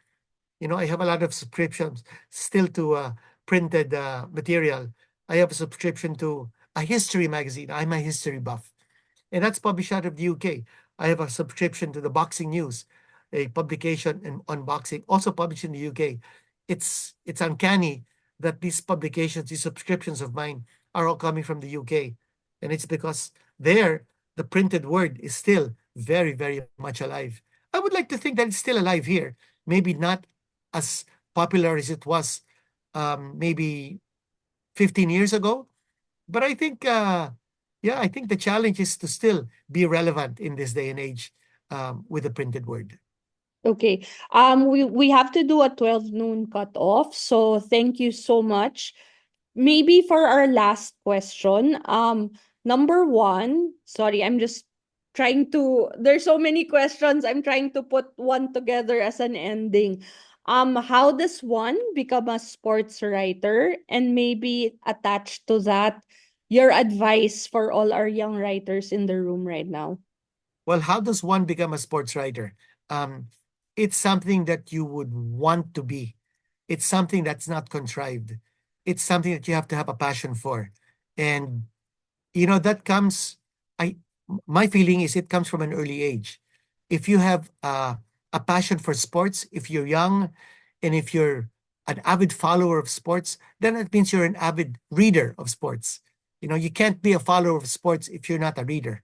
I have a lot of subscriptions still to printed material. I have a subscription to a history magazine. I'm a history buff, and that's published out of the UK. I have a subscription to the Boxing News, a publication on boxing, also published in the UK. It's uncanny that these publications, these subscriptions of mine, are all coming from the UK, and it's because there the printed word is still very, very much alive. I would like to think that it's still alive here. Maybe not as popular as it was maybe 15 years ago, but I think yeah, I think the challenge is to still be relevant in this day and age with the printed word. Okay. We have to do a 12 noon cutoff. So thank you so much. Maybe for our last question, number one, sorry, I'm just trying to, there's so many questions. I'm trying to put one together as an ending. How does one become a sports writer? And maybe attached to that, your advice for all our young writers in the room right now. Well, how does one become a sports writer? Um, it's something that you would want to be. It's something that's not contrived. It's something that you have to have a passion for. And that comes, I my feeling is it comes from an early age. If you have a passion for sports, if you're young, and if you're an avid follower of sports, then it means you're an avid reader of sports. You can't be a follower of sports if you're not a reader.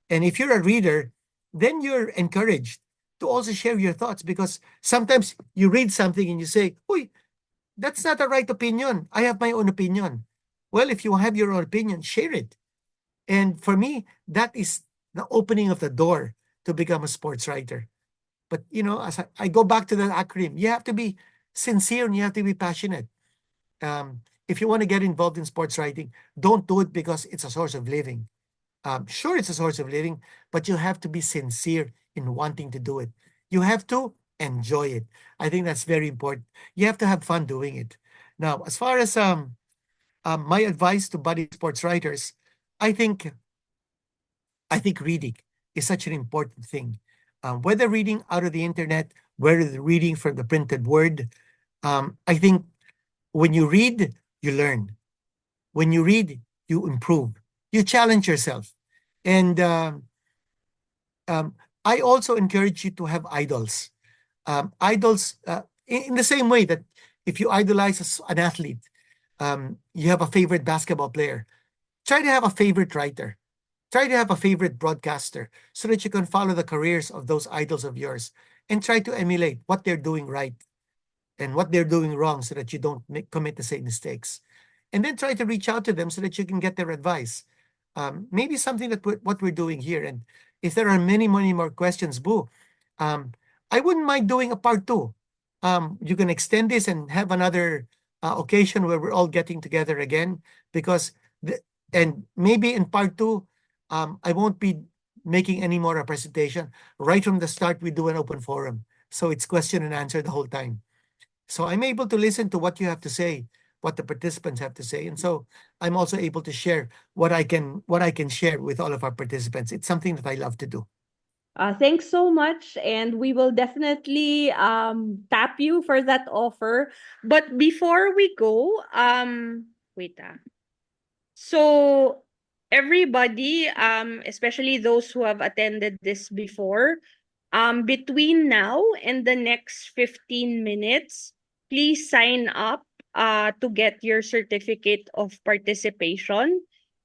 And if you're a reader, then you're encouraged to also share your thoughts, because sometimes you read something and you say, "Uy, that's not the right opinion. I have my own opinion." Well, if you have your own opinion, share it. And for me, that is the opening of the door to become a sports writer. But as I go back to the acronym, you have to be sincere and you have to be passionate. If you want to get involved in sports writing, don't do it because it's a source of living. Sure, it's a source of living, but you have to be sincere in wanting to do it. You have to enjoy it. I think that's very important. You have to have fun doing it. Now, as far as my advice to budding sports writers, I think I think reading is such an important thing. Whether reading out of the internet, whether reading from the printed word, I think when you read, you learn. When you read, you improve. You challenge yourself. And um, I also encourage you to have idols. Idols, in the same way that if you idolize an athlete, you have a favorite basketball player, try to have a favorite writer. Try to have a favorite broadcaster so that you can follow the careers of those idols of yours and try to emulate what they're doing right and what they're doing wrong so that you don't commit the same mistakes. And then try to reach out to them so that you can get their advice. Maybe something that what we're doing here. And if there are many, many more questions, Boo, um, I wouldn't mind doing a part two. You can extend this and have another occasion where we're all getting together again, because and maybe in part two, I won't be making any more a presentation. Right from the start, we do an open forum. So it's question and answer the whole time. So I'm able to listen to what you have to say, what the participants have to say. And so I'm also able to share what I can share with all of our participants. It's something that I love to do. Thanks so much, and we will definitely tap you for that offer. But before we go, wait. So everybody, especially those who have attended this before, between now and the next 15 minutes, please sign up to get your certificate of participation.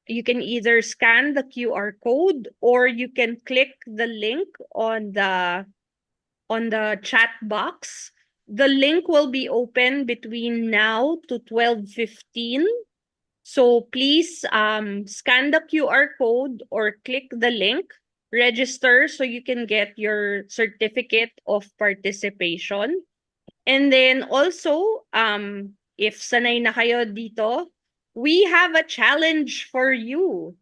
You can either scan the QR code or you can click the link on the chat box. The link will be open between now to 12:15. So please scan the QR code or click the link, register so you can get your certificate of participation. And then also, if sanay na kayo dito, we have a challenge for you.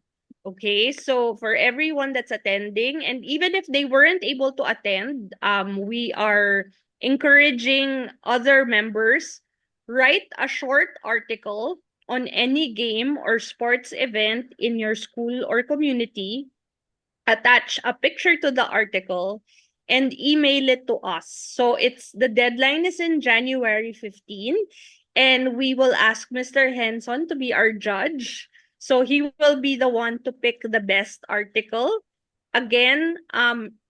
Okay, so for everyone that's attending, and even if they weren't able to attend, we are encouraging other members, write a short article on any game or sports event in your school or community. attach a picture to the article and email it to us. So the deadline is in January 15, and we will ask Mr. Henson to be our judge. So he will be the one to pick the best article. Again,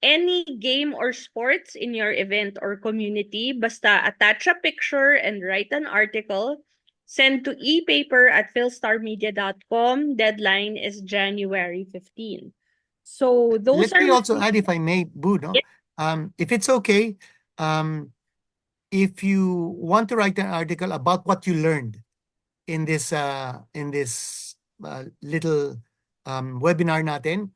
any game or sports in your event or community, basta attach a picture and write an article. Send to epaper@philstarmedia.com. Deadline is January 15. So those Let are me my also add, if I may, Boo, no? If it's okay, if you want to write an article about what you learned in this little webinar natin,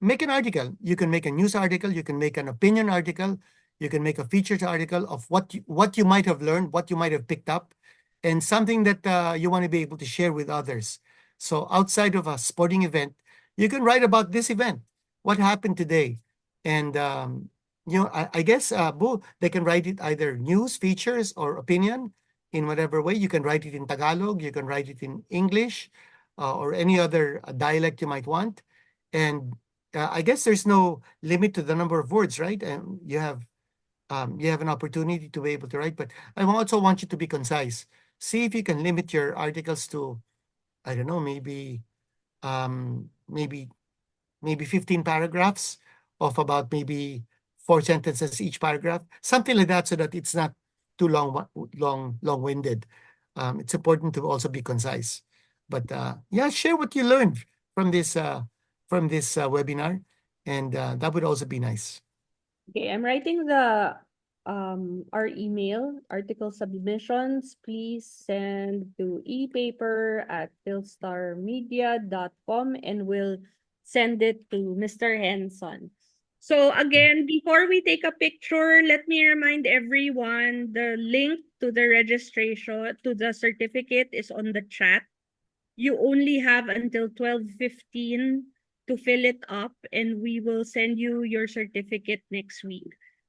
make an article. You can make a news article, you can make an opinion article, you can make a featured article of what you might have learned, what you might have picked up, and something that you want to be able to share with others. So outside of a sporting event, you can write about this event, what happened today, and I guess, Boo, they can write it either news, features, or opinion in whatever way. You can write it in Tagalog, you can write it in English, or any other dialect you might want. And I guess there's no limit to the number of words, right? And you have an opportunity to be able to write, but I also want you to be concise. See if you can limit your articles to, I don't know, maybe um, maybe 15 paragraphs of about maybe 4 sentences each paragraph, something like that, so that it's not too long-winded. It's important to also be concise. But yeah, share what you learned from this webinar, and that would also be nice. Okay, I'm writing the our email article submissions. Please send to epaper@philstarmedia.com and we'll send it to Mr. Henson. So again, before we take a picture, let me remind everyone the link to the registration to the certificate is on the chat. You only have until 12:15 to fill it up, and we will send you your certificate next week.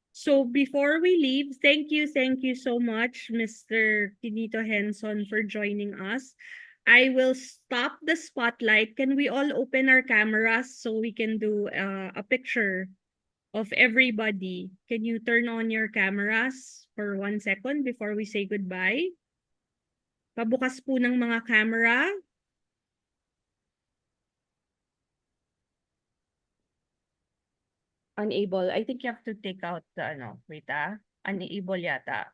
So before we leave, thank you so much, Mr. Tinito Henson, for joining us. I will stop the spotlight. Can we all open our cameras so we can do a picture of everybody? Can you turn on your cameras for 1 second before we say goodbye? Pabukas po ng mga camera. Unable. I think you have to take out the wait unable yata.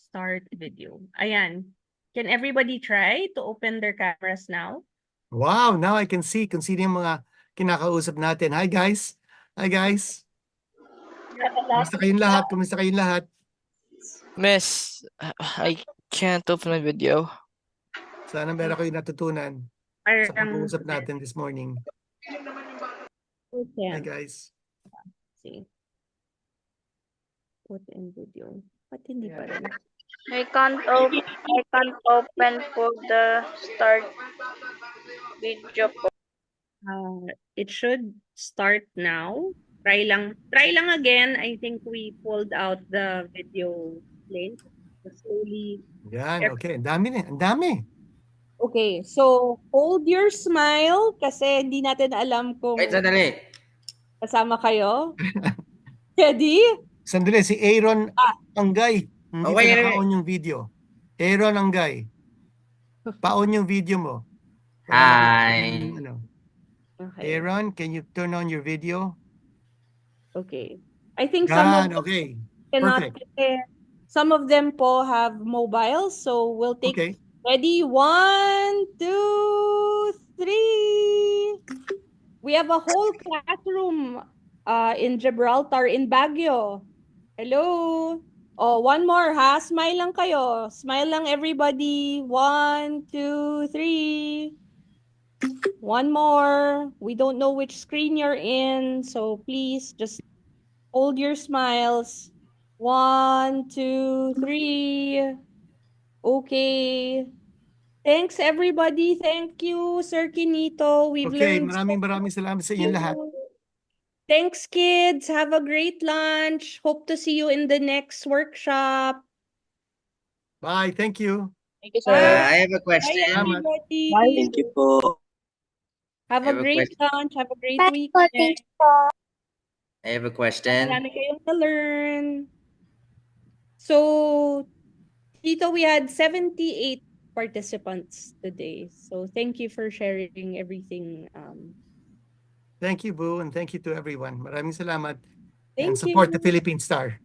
Start video. Ayan. Can everybody try to open their cameras now? Wow, now I can see yung mga kinakausap natin. Hi guys. Hi guys. Kumusta kayong lahat? Kumusta kayong lahat? Miss, I can't open my video. Sana meron kayong natutunan sa pag-uusap natin this morning. Hi guys. See. Put in video. Ba't hindi pa rin? I can't open for the start video po. It should start now. Try lang again. I think we pulled out the video link. Slowly. Yan, okay. Ang dami. Okay, so hold your smile kasi hindi natin alam kung Wait, sandali. kasama kayo. Ready? Sandali, si Aaron Anggay. Hindi Okay, pa naka-on yung video. Aaron Anggay. Pa-on yung video mo. Hi. Okay. Aaron, can you turn on your video? Okay. I think some of them okay. cannot. Some of them po have mobiles, so we'll take. Okay. Ready? 1, 2, 3. We have a whole classroom in Gibraltar, in Baguio. Hello. Oh, one more ha. Smile lang kayo. Smile lang everybody. 1, 2, 3. One more. We don't know which screen you're in, so please just hold your smiles. 1, 2, 3. Okay. Thanks everybody. Thank you, Sir Kinito. We've learned. Maraming salamat sa inyong lahat. Thanks, kids. Have a great lunch. Hope to see you in the next workshop. Bye. Thank you. Thank you, sir. I have a question. Bye, everybody. Thank you po. Have I a have a great question. lunch. Have a great Bye po, weekend. thank you po. I have a question. Marami kayong na-learn. So, Tito, we had 78 participants today. So, thank you for sharing everything. Thank you, Boo, and thank you to everyone. Maraming salamat. And Thank support the you. Philippine Star.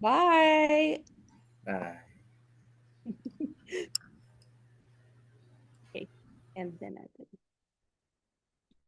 Bye. Bye. Okay. End na natin.